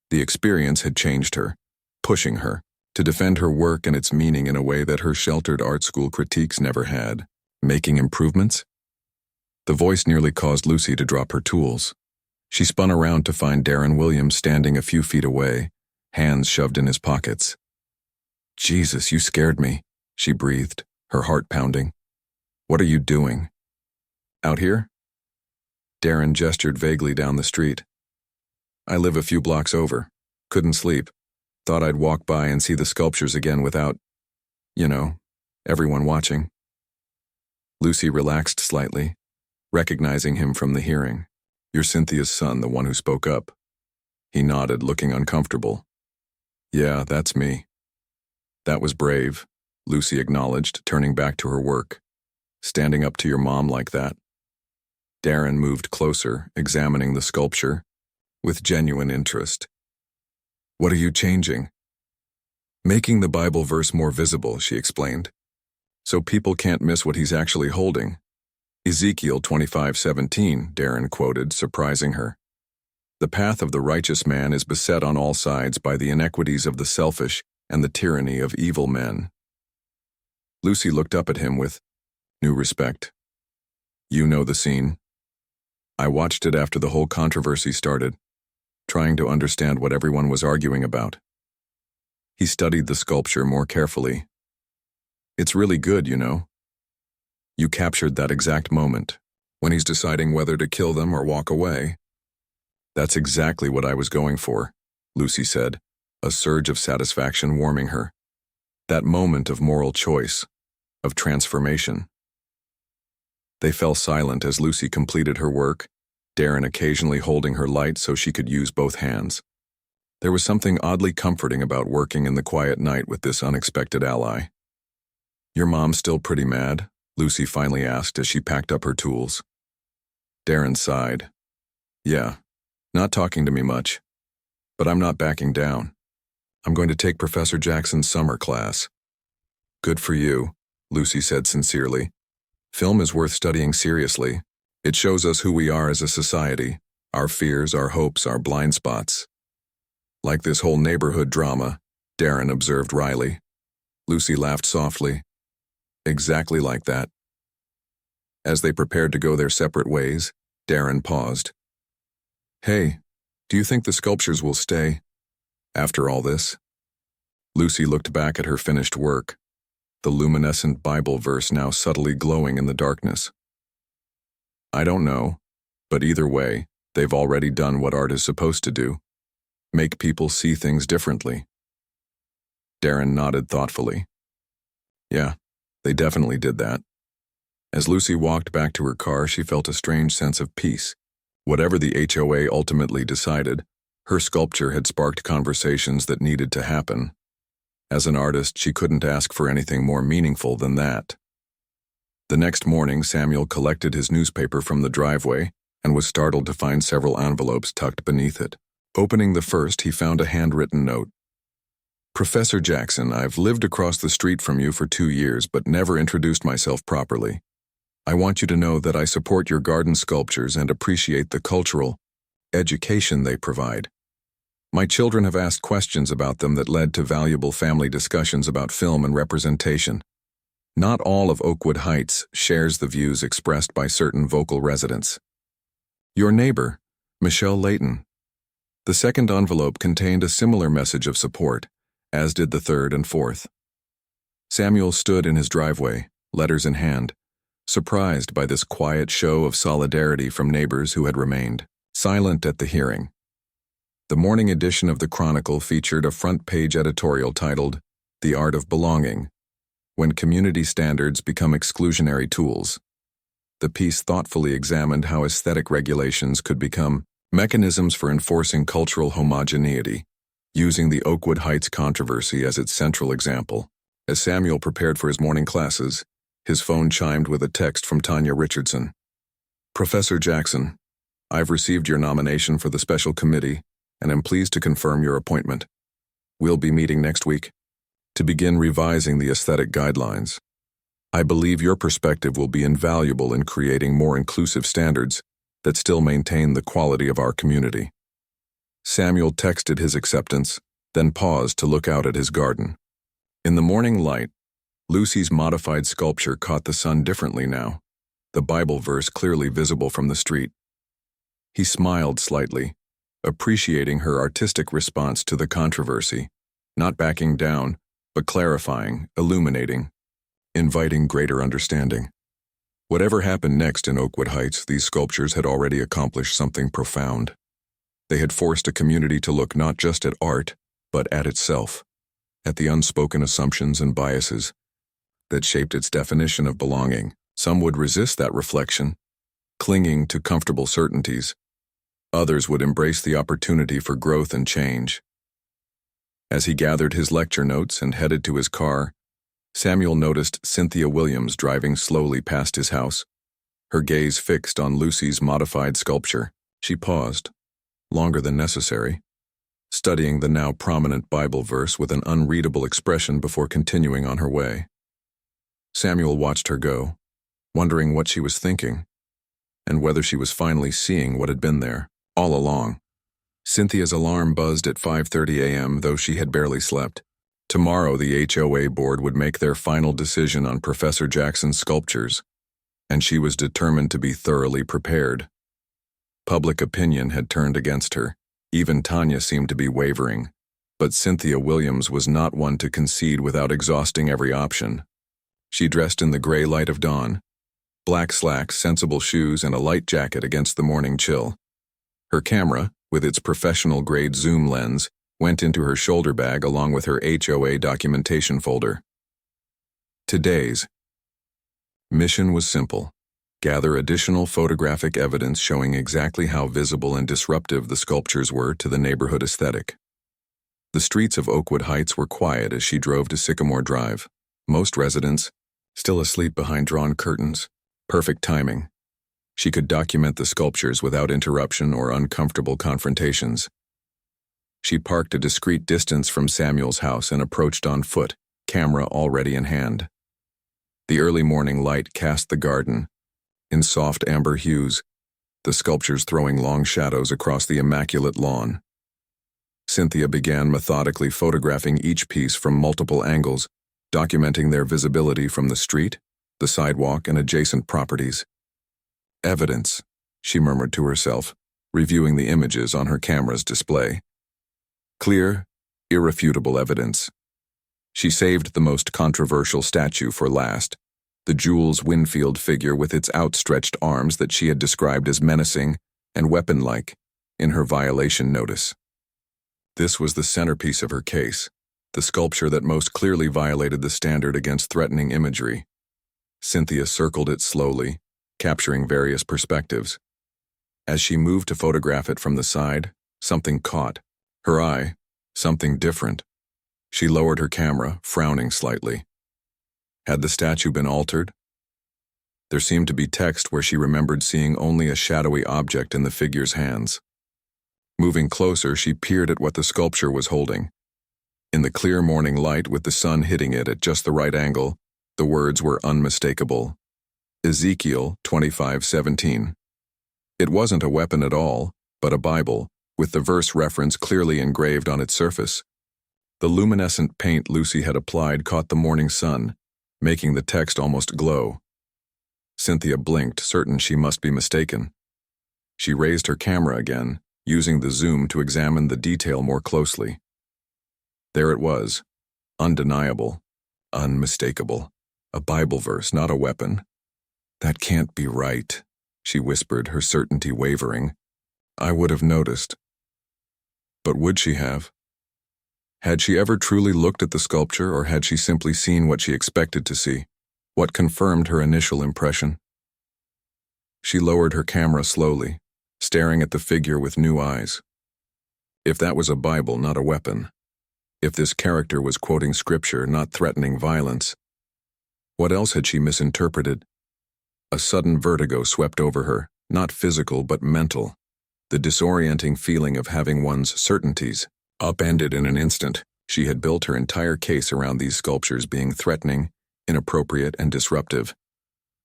Speaker 1: The experience had changed her, pushing her to defend her work and its meaning in a way that her sheltered art school critiques never had. Making improvements? The voice nearly caused Lucy to drop her tools. She spun around to find Darren Williams standing a few feet away, hands shoved in his pockets. "Jesus, you scared me," she breathed, her heart pounding. "What are you doing?" "Out here?" Darren gestured vaguely down the street. "I live a few blocks over. Couldn't sleep. Thought I'd walk by and see the sculptures again without, everyone watching." Lucy relaxed slightly, recognizing him from the hearing. "You're Cynthia's son, the one who spoke up." He nodded, looking uncomfortable. "Yeah, that's me." "That was brave," Lucy acknowledged, turning back to her work. "Standing up to your mom like that." Darren moved closer, examining the sculpture with genuine interest. "What are you changing?" "Making the Bible verse more visible," she explained, "so people can't miss what he's actually holding." Ezekiel 25:17, Darren quoted, surprising her. "The path of the righteous man is beset on all sides by the inequities of the selfish and the tyranny of evil men." Lucy looked up at him with new respect. "You know the scene?" "I watched it after the whole controversy started, trying to understand what everyone was arguing about." He studied the sculpture more carefully. "It's really good, You captured that exact moment, when he's deciding whether to kill them or walk away." "That's exactly what I was going for," Lucy said, a surge of satisfaction warming her. That moment of moral choice, of transformation. They fell silent as Lucy completed her work, Darren occasionally holding her light so she could use both hands. There was something oddly comforting about working in the quiet night with this unexpected ally. "Your mom's still pretty mad?" Lucy finally asked as she packed up her tools. Darren sighed. "Yeah, not talking to me much. But I'm not backing down. I'm going to take Professor Jackson's summer class." "Good for you," Lucy said sincerely. "Film is worth studying seriously. It shows us who we are as a society, our fears, our hopes, our blind spots." "Like this whole neighborhood drama," Darren observed wryly. Lucy laughed softly. "Exactly like that." As they prepared to go their separate ways, Darren paused. "Hey, do you think the sculptures will stay after all this?" Lucy looked back at her finished work, the luminescent Bible verse now subtly glowing in the darkness. "I don't know, but either way, they've already done what art is supposed to do, make people see things differently." Darren nodded thoughtfully. "Yeah, they definitely did that." As Lucy walked back to her car, she felt a strange sense of peace. Whatever the HOA ultimately decided, her sculpture had sparked conversations that needed to happen. As an artist, she couldn't ask for anything more meaningful than that. The next morning, Samuel collected his newspaper from the driveway and was startled to find several envelopes tucked beneath it. Opening the first, he found a handwritten note. "Professor Jackson, I've lived across the street from you for 2 years but never introduced myself properly. I want you to know that I support your garden sculptures and appreciate the cultural education they provide. My children have asked questions about them that led to valuable family discussions about film and representation. Not all of Oakwood Heights shares the views expressed by certain vocal residents. Your neighbor, Michelle Layton." The second envelope contained a similar message of support, as did the third and fourth. Samuel stood in his driveway, letters in hand, surprised by this quiet show of solidarity from neighbors who had remained silent at the hearing. The morning edition of the Chronicle featured a front-page editorial titled, "The Art of Belonging: When Community Standards Become Exclusionary Tools." The piece thoughtfully examined how aesthetic regulations could become mechanisms for enforcing cultural homogeneity, using the Oakwood Heights controversy as its central example. As Samuel prepared for his morning classes, his phone chimed with a text from Tanya Richardson. Professor Jackson, I've received your nomination for the special committee and am pleased to confirm your appointment. We'll be meeting next week to begin revising the aesthetic guidelines. I believe your perspective will be invaluable in creating more inclusive standards that still maintain the quality of our community. Samuel texted his acceptance, then paused to look out at his garden. In the morning light, Lucy's modified sculpture caught the sun differently now, the Bible verse clearly visible from the street. He smiled slightly, appreciating her artistic response to the controversy, not backing down, but clarifying, illuminating, inviting greater understanding. Whatever happened next in Oakwood Heights, these sculptures had already accomplished something profound. They had forced a community to look not just at art, but at itself, at the unspoken assumptions and biases that shaped its definition of belonging. Some would resist that reflection, clinging to comfortable certainties. Others would embrace the opportunity for growth and change. As he gathered his lecture notes and headed to his car, Samuel noticed Cynthia Williams driving slowly past his house, her gaze fixed on Lucy's modified sculpture. She paused, longer than necessary, studying the now prominent Bible verse with an unreadable expression before continuing on her way. Samuel watched her go, wondering what she was thinking, and whether she was finally seeing what had been there all along. Cynthia's alarm buzzed at 5:30 a.m., though she had barely slept. Tomorrow, the HOA board would make their final decision on Professor Jackson's sculptures, and she was determined to be thoroughly prepared. Public opinion had turned against her. Even Tanya seemed to be wavering, but Cynthia Williams was not one to concede without exhausting every option. She dressed in the gray light of dawn, black slacks, sensible shoes, and a light jacket against the morning chill. Her camera, with its professional-grade zoom lens, went into her shoulder bag along with her HOA documentation folder. Today's mission was simple: gather additional photographic evidence showing exactly how visible and disruptive the sculptures were to the neighborhood aesthetic. The streets of Oakwood Heights were quiet as she drove to Sycamore Drive. Most residents still asleep behind drawn curtains. Perfect timing. She could document the sculptures without interruption or uncomfortable confrontations. She parked a discreet distance from Samuel's house and approached on foot, camera already in hand. The early morning light cast the garden in soft amber hues, the sculptures throwing long shadows across the immaculate lawn. Cynthia began methodically photographing each piece from multiple angles, documenting their visibility from the street, the sidewalk, and adjacent properties. Evidence, she murmured to herself, reviewing the images on her camera's display. Clear, irrefutable evidence. She saved the most controversial statue for last, the Jules Winfield figure with its outstretched arms that she had described as menacing and weapon-like in her violation notice. This was the centerpiece of her case, the sculpture that most clearly violated the standard against threatening imagery. Cynthia circled it slowly, capturing various perspectives. As she moved to photograph it from the side, something caught her eye, something different. She lowered her camera, frowning slightly. Had the statue been altered? There seemed to be text where she remembered seeing only a shadowy object in the figure's hands. Moving closer, she peered at what the sculpture was holding. In the clear morning light, with the sun hitting it at just the right angle, the words were unmistakable. Ezekiel 25:17. It wasn't a weapon at all, but a Bible, with the verse reference clearly engraved on its surface. The luminescent paint Lucy had applied caught the morning sun, making the text almost glow. Cynthia blinked, certain she must be mistaken. She raised her camera again, using the zoom to examine the detail more closely. There it was, undeniable, unmistakable. A Bible verse, not a weapon. That can't be right, she whispered, her certainty wavering. I would have noticed. But would she have? Had she ever truly looked at the sculpture, or had she simply seen what she expected to see, what confirmed her initial impression? She lowered her camera slowly, staring at the figure with new eyes. If that was a Bible, not a weapon. If this character was quoting scripture, not threatening violence. What else had she misinterpreted? A sudden vertigo swept over her, not physical but mental. The disorienting feeling of having one's certainties upended in an instant. She had built her entire case around these sculptures being threatening, inappropriate, and disruptive.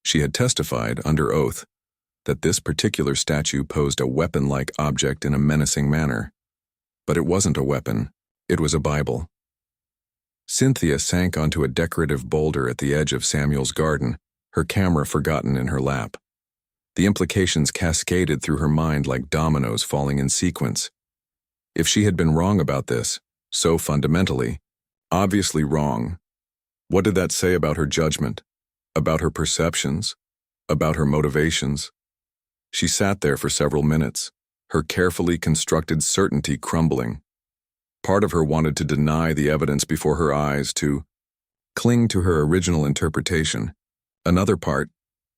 Speaker 1: She had testified, under oath, that this particular statue posed a weapon-like object in a menacing manner. But it wasn't a weapon, it was a Bible. Cynthia sank onto a decorative boulder at the edge of Samuel's garden, her camera forgotten in her lap. The implications cascaded through her mind like dominoes falling in sequence. If she had been wrong about this, so fundamentally, obviously wrong, what did that say about her judgment, about her perceptions, about her motivations? She sat there for several minutes, her carefully constructed certainty crumbling. Part of her wanted to deny the evidence before her eyes, to cling to her original interpretation. Another part,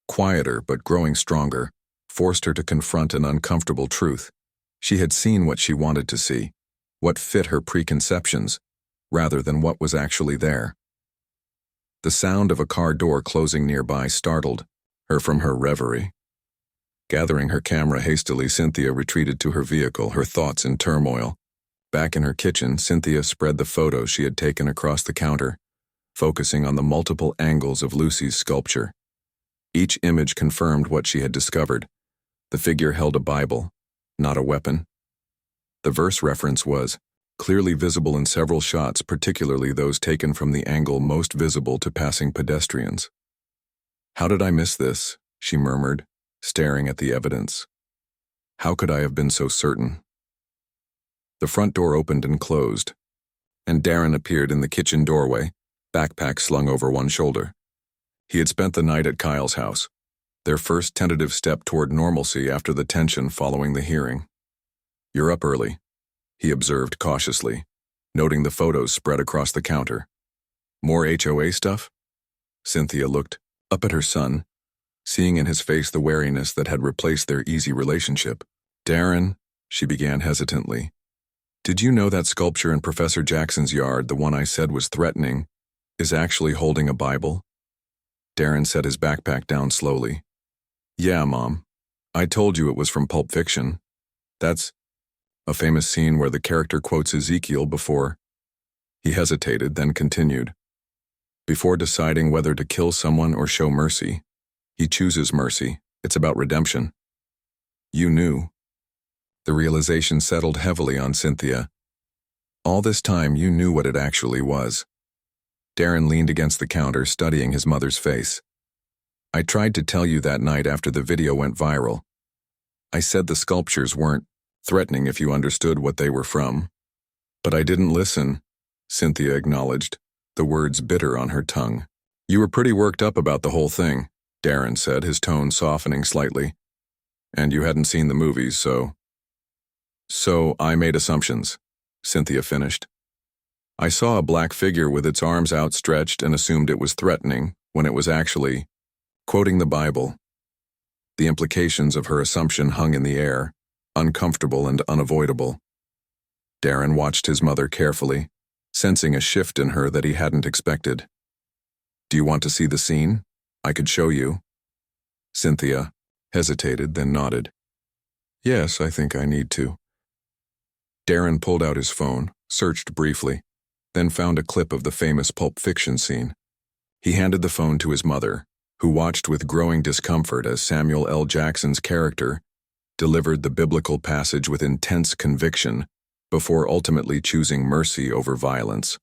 Speaker 1: quieter but growing stronger, forced her to confront an uncomfortable truth. She had seen what she wanted to see, what fit her preconceptions, rather than what was actually there. The sound of a car door closing nearby startled her from her reverie. Gathering her camera hastily, Cynthia retreated to her vehicle, her thoughts in turmoil. Back in her kitchen, Cynthia spread the photos she had taken across the counter, focusing on the multiple angles of Lucy's sculpture. Each image confirmed what she had discovered. The figure held a Bible, not a weapon. The verse reference was clearly visible in several shots, particularly those taken from the angle most visible to passing pedestrians. "How did I miss this?" she murmured, staring at the evidence. "How could I have been so certain?" The front door opened and closed, and Darren appeared in the kitchen doorway, backpack slung over one shoulder. He had spent the night at Kyle's house, their first tentative step toward normalcy after the tension following the hearing. "You're up early," he observed cautiously, noting the photos spread across the counter. "More HOA stuff?" Cynthia looked up at her son, seeing in his face the wariness that had replaced their easy relationship. "Darren," she began hesitantly, "did you know that sculpture in Professor Jackson's yard, the one I said was threatening, is actually holding a Bible?" Darren set his backpack down slowly. "Yeah, Mom. I told you it was from Pulp Fiction. That's a famous scene where the character quotes Ezekiel before." He hesitated, then continued. "Before deciding whether to kill someone or show mercy, he chooses mercy. It's about redemption." "You knew." The realization settled heavily on Cynthia. "All this time you knew what it actually was." Darren leaned against the counter, studying his mother's face. "I tried to tell you that night after the video went viral. I said the sculptures weren't threatening if you understood what they were from. But I didn't listen," Cynthia acknowledged, the words bitter on her tongue. "You were pretty worked up about the whole thing," Darren said, his tone softening slightly. "And you hadn't seen the movies, so I made assumptions," Cynthia finished. "I saw a black figure with its arms outstretched and assumed it was threatening when it was actually quoting the Bible." The implications of her assumption hung in the air, uncomfortable and unavoidable. Darren watched his mother carefully, sensing a shift in her that he hadn't expected. "Do you want to see the scene? I could show you." Cynthia hesitated, then nodded. "Yes, I think I need to." Darren pulled out his phone, searched briefly, then found a clip of the famous Pulp Fiction scene. He handed the phone to his mother, who watched with growing discomfort as Samuel L. Jackson's character delivered the biblical passage with intense conviction before ultimately choosing mercy over violence.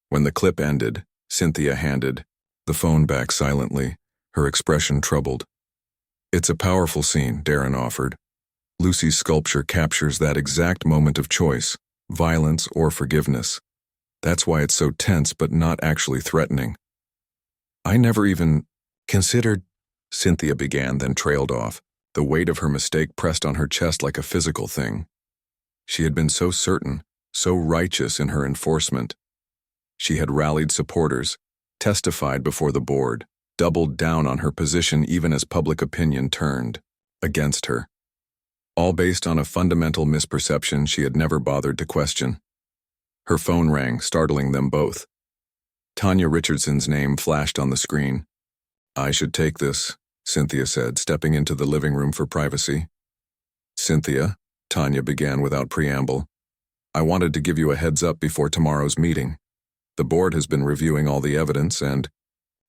Speaker 1: When the clip ended, Cynthia handed the phone back silently, her expression troubled. "It's a powerful scene," Darren offered. "Lucy's sculpture captures that exact moment of choice, violence or forgiveness. That's why it's so tense but not actually threatening." "I never even considered," Cynthia began, then trailed off, the weight of her mistake pressed on her chest like a physical thing. She had been so certain, so righteous in her enforcement. She had rallied supporters, testified before the board, doubled down on her position even as public opinion turned against her. all based on a fundamental misperception she had never bothered to question. Her phone rang, startling them both. Tanya Richardson's name flashed on the screen. "I should take this," Cynthia said, stepping into the living room for privacy. "Cynthia," Tanya began without preamble, "I wanted to give you a heads up before tomorrow's meeting. The board has been reviewing all the evidence and,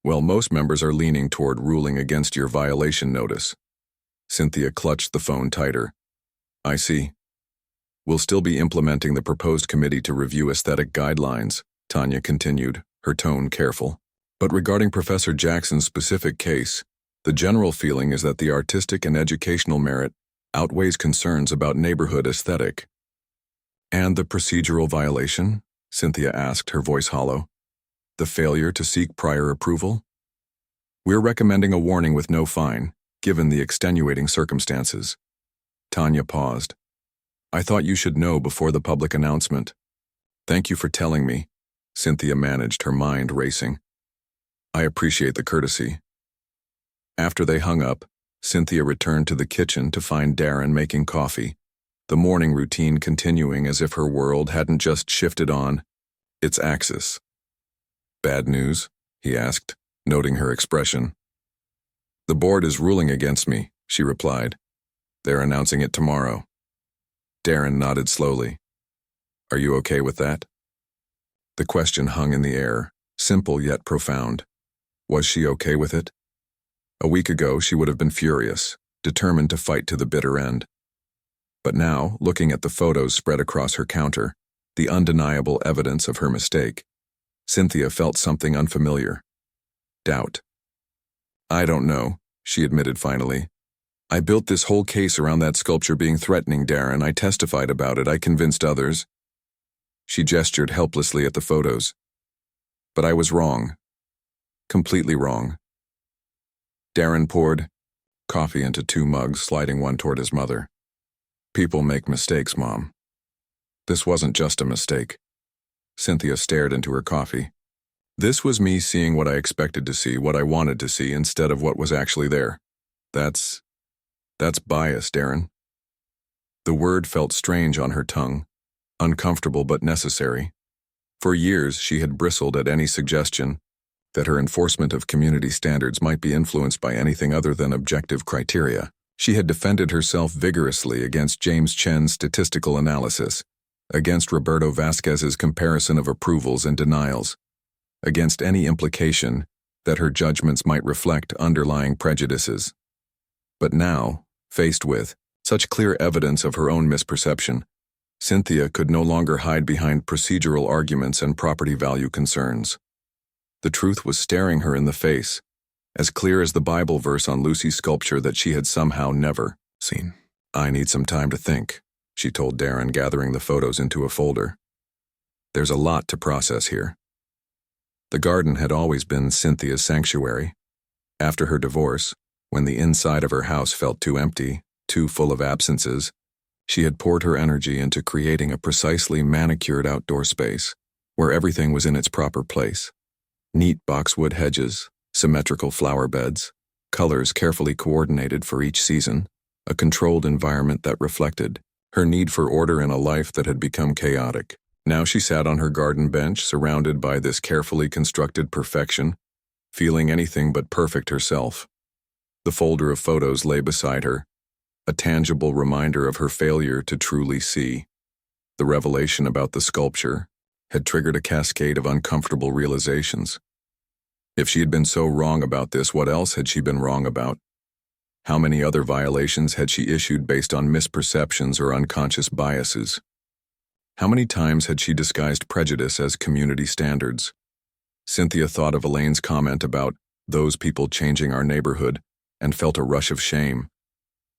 Speaker 1: well, most members are leaning toward ruling against your violation notice." Cynthia clutched the phone tighter. "I see. We'll still be implementing the proposed committee to review aesthetic guidelines," Tanya continued, her tone careful. "But regarding Professor Jackson's specific case, the general feeling is that the artistic and educational merit outweighs concerns about neighborhood aesthetic." "And the procedural violation?" Cynthia asked, her voice hollow. "The failure to seek prior approval?" "We're recommending a warning with no fine, given the extenuating circumstances." Tanya paused. "I thought you should know before the public announcement." "Thank you for telling me," Cynthia managed, her mind racing. "I appreciate the courtesy." After they hung up, Cynthia returned to the kitchen to find Darren making coffee, the morning routine continuing as if her world hadn't just shifted on its axis. "Bad news?" he asked, noting her expression. "The board is ruling against me," she replied. "They're announcing it tomorrow." Darren nodded slowly. "Are you okay with that?" The question hung in the air, simple yet profound. Was she okay with it? A week ago, she would have been furious, determined to fight to the bitter end. But now, looking at the photos spread across her counter, the undeniable evidence of her mistake, Cynthia felt something unfamiliar. Doubt. "I don't know," she admitted finally. "I built this whole case around that sculpture being threatening, Darren. I testified about it. I convinced others." She gestured helplessly at the photos. "But I was wrong. Completely wrong." Darren poured coffee into 2 mugs, sliding one toward his mother. "People make mistakes, Mom. This wasn't just a mistake." Cynthia stared into her coffee. "This was me seeing what I expected to see, what I wanted to see, instead of what was actually there. That's bias, Darren." The word felt strange on her tongue, uncomfortable but necessary. For years, she had bristled at any suggestion that her enforcement of community standards might be influenced by anything other than objective criteria. She had defended herself vigorously against James Chen's statistical analysis, against Roberto Vasquez's comparison of approvals and denials, against any implication that her judgments might reflect underlying prejudices. But now, faced with such clear evidence of her own misperception, Cynthia could no longer hide behind procedural arguments and property value concerns. The truth was staring her in the face, as clear as the Bible verse on Lucy's sculpture that she had somehow never seen. "I need some time to think," she told Darren, gathering the photos into a folder. "There's a lot to process here." The garden had always been Cynthia's sanctuary. After her divorce, when the inside of her house felt too empty, too full of absences, she had poured her energy into creating a precisely manicured outdoor space, where everything was in its proper place. Neat boxwood hedges, symmetrical flower beds, colors carefully coordinated for each season, a controlled environment that reflected her need for order in a life that had become chaotic. Now she sat on her garden bench, surrounded by this carefully constructed perfection, feeling anything but perfect herself. The folder of photos lay beside her, a tangible reminder of her failure to truly see. The revelation about the sculpture had triggered a cascade of uncomfortable realizations. If she had been so wrong about this, what else had she been wrong about? How many other violations had she issued based on misperceptions or unconscious biases? How many times had she disguised prejudice as community standards? Cynthia thought of Elaine's comment about those people changing our neighborhood and felt a rush of shame.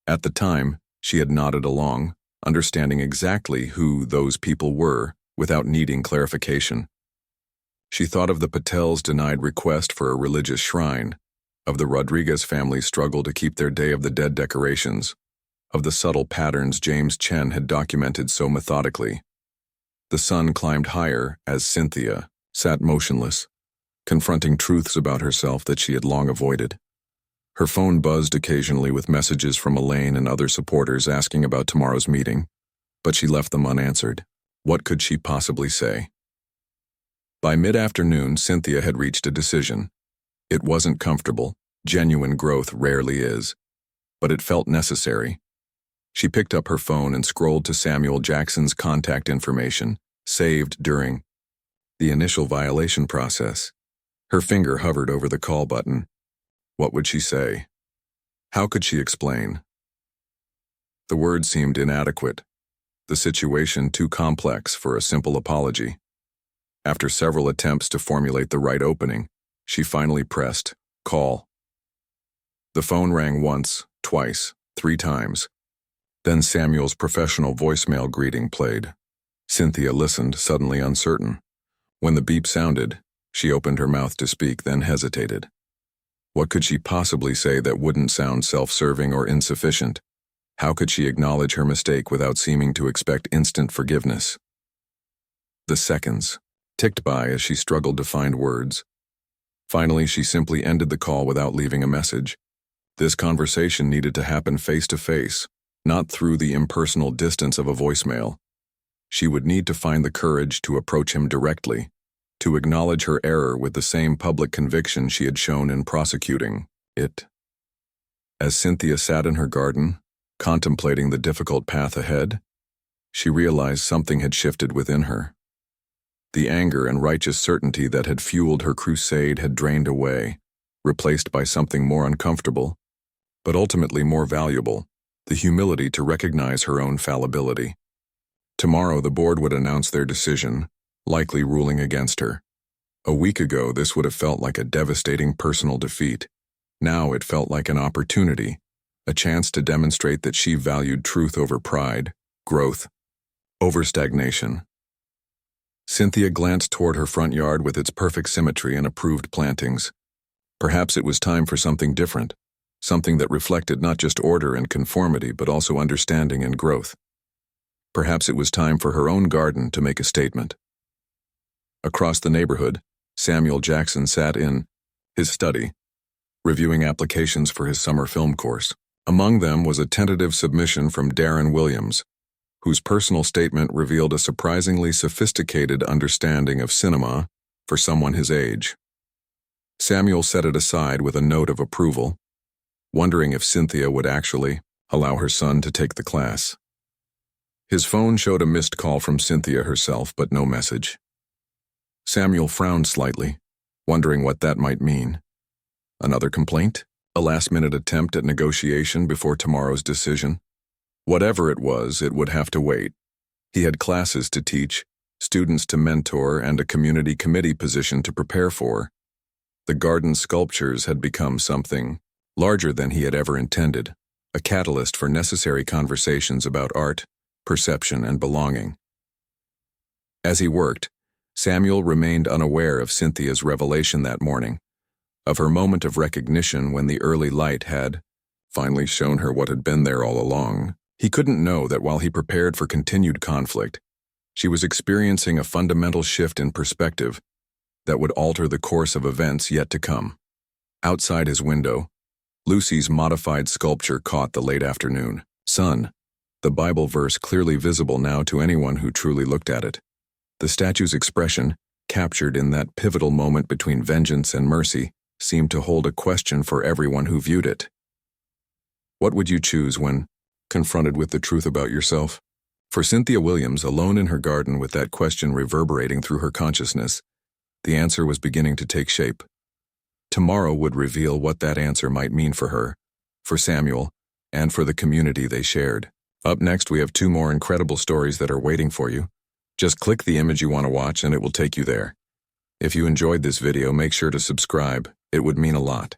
Speaker 1: At the time, she had nodded along, understanding exactly who those people were without needing clarification. She thought of the Patels' denied request for a religious shrine, of the Rodriguez family's struggle to keep their Day of the Dead decorations, of the subtle patterns James Chen had documented so methodically. The sun climbed higher as Cynthia sat motionless, confronting truths about herself that she had long avoided. Her phone buzzed occasionally with messages from Elaine and other supporters asking about tomorrow's meeting, but she left them unanswered. What could she possibly say? By mid-afternoon, Cynthia had reached a decision. It wasn't comfortable. Genuine growth rarely is. But it felt necessary. She picked up her phone and scrolled to Samuel Jackson's contact information, saved during the initial violation process. Her finger hovered over the call button. What would she say? How could she explain? The words seemed inadequate, the situation too complex for a simple apology. After several attempts to formulate the right opening, she finally pressed call. The phone rang once, twice, 3 times. Then Samuel's professional voicemail greeting played. Cynthia listened, suddenly uncertain. When the beep sounded, she opened her mouth to speak, then hesitated. What could she possibly say that wouldn't sound self-serving or insufficient? How could she acknowledge her mistake without seeming to expect instant forgiveness? The seconds ticked by as she struggled to find words. Finally, she simply ended the call without leaving a message. This conversation needed to happen face-to-face, not through the impersonal distance of a voicemail. She would need to find the courage to approach him directly, to acknowledge her error with the same public conviction she had shown in prosecuting it. As Cynthia sat in her garden, contemplating the difficult path ahead, she realized something had shifted within her. The anger and righteous certainty that had fueled her crusade had drained away, replaced by something more uncomfortable, but ultimately more valuable, the humility to recognize her own fallibility. Tomorrow the board would announce their decision, likely ruling against her. A week ago, this would have felt like a devastating personal defeat. Now it felt like an opportunity, a chance to demonstrate that she valued truth over pride, growth over stagnation. Cynthia glanced toward her front yard with its perfect symmetry and approved plantings. Perhaps it was time for something different, something that reflected not just order and conformity but also understanding and growth. Perhaps it was time for her own garden to make a statement. Across the neighborhood, Samuel Jackson sat in his study, reviewing applications for his summer film course. Among them was a tentative submission from Darren Williams, whose personal statement revealed a surprisingly sophisticated understanding of cinema for someone his age. Samuel set it aside with a note of approval, wondering if Cynthia would actually allow her son to take the class. His phone showed a missed call from Cynthia herself, but no message. Samuel frowned slightly, wondering what that might mean. Another complaint? A last-minute attempt at negotiation before tomorrow's decision? Whatever it was, it would have to wait. He had classes to teach, students to mentor, and a community committee position to prepare for. The garden sculptures had become something larger than he had ever intended, a catalyst for necessary conversations about art, perception, and belonging. As he worked, Samuel remained unaware of Cynthia's revelation that morning, of her moment of recognition when the early light had finally shown her what had been there all along. He couldn't know that while he prepared for continued conflict, she was experiencing a fundamental shift in perspective that would alter the course of events yet to come. Outside his window, Lucy's modified sculpture caught the late afternoon sun, the Bible verse clearly visible now to anyone who truly looked at it. The statue's expression, captured in that pivotal moment between vengeance and mercy, seemed to hold a question for everyone who viewed it. What would you choose when confronted with the truth about yourself? For Cynthia Williams, alone in her garden with that question reverberating through her consciousness, the answer was beginning to take shape. Tomorrow would reveal what that answer might mean for her, for Samuel, and for the community they shared. Up next, we have 2 more incredible stories that are waiting for you. Just click the image you want to watch and it will take you there. If you enjoyed this video, make sure to subscribe. It would mean a lot.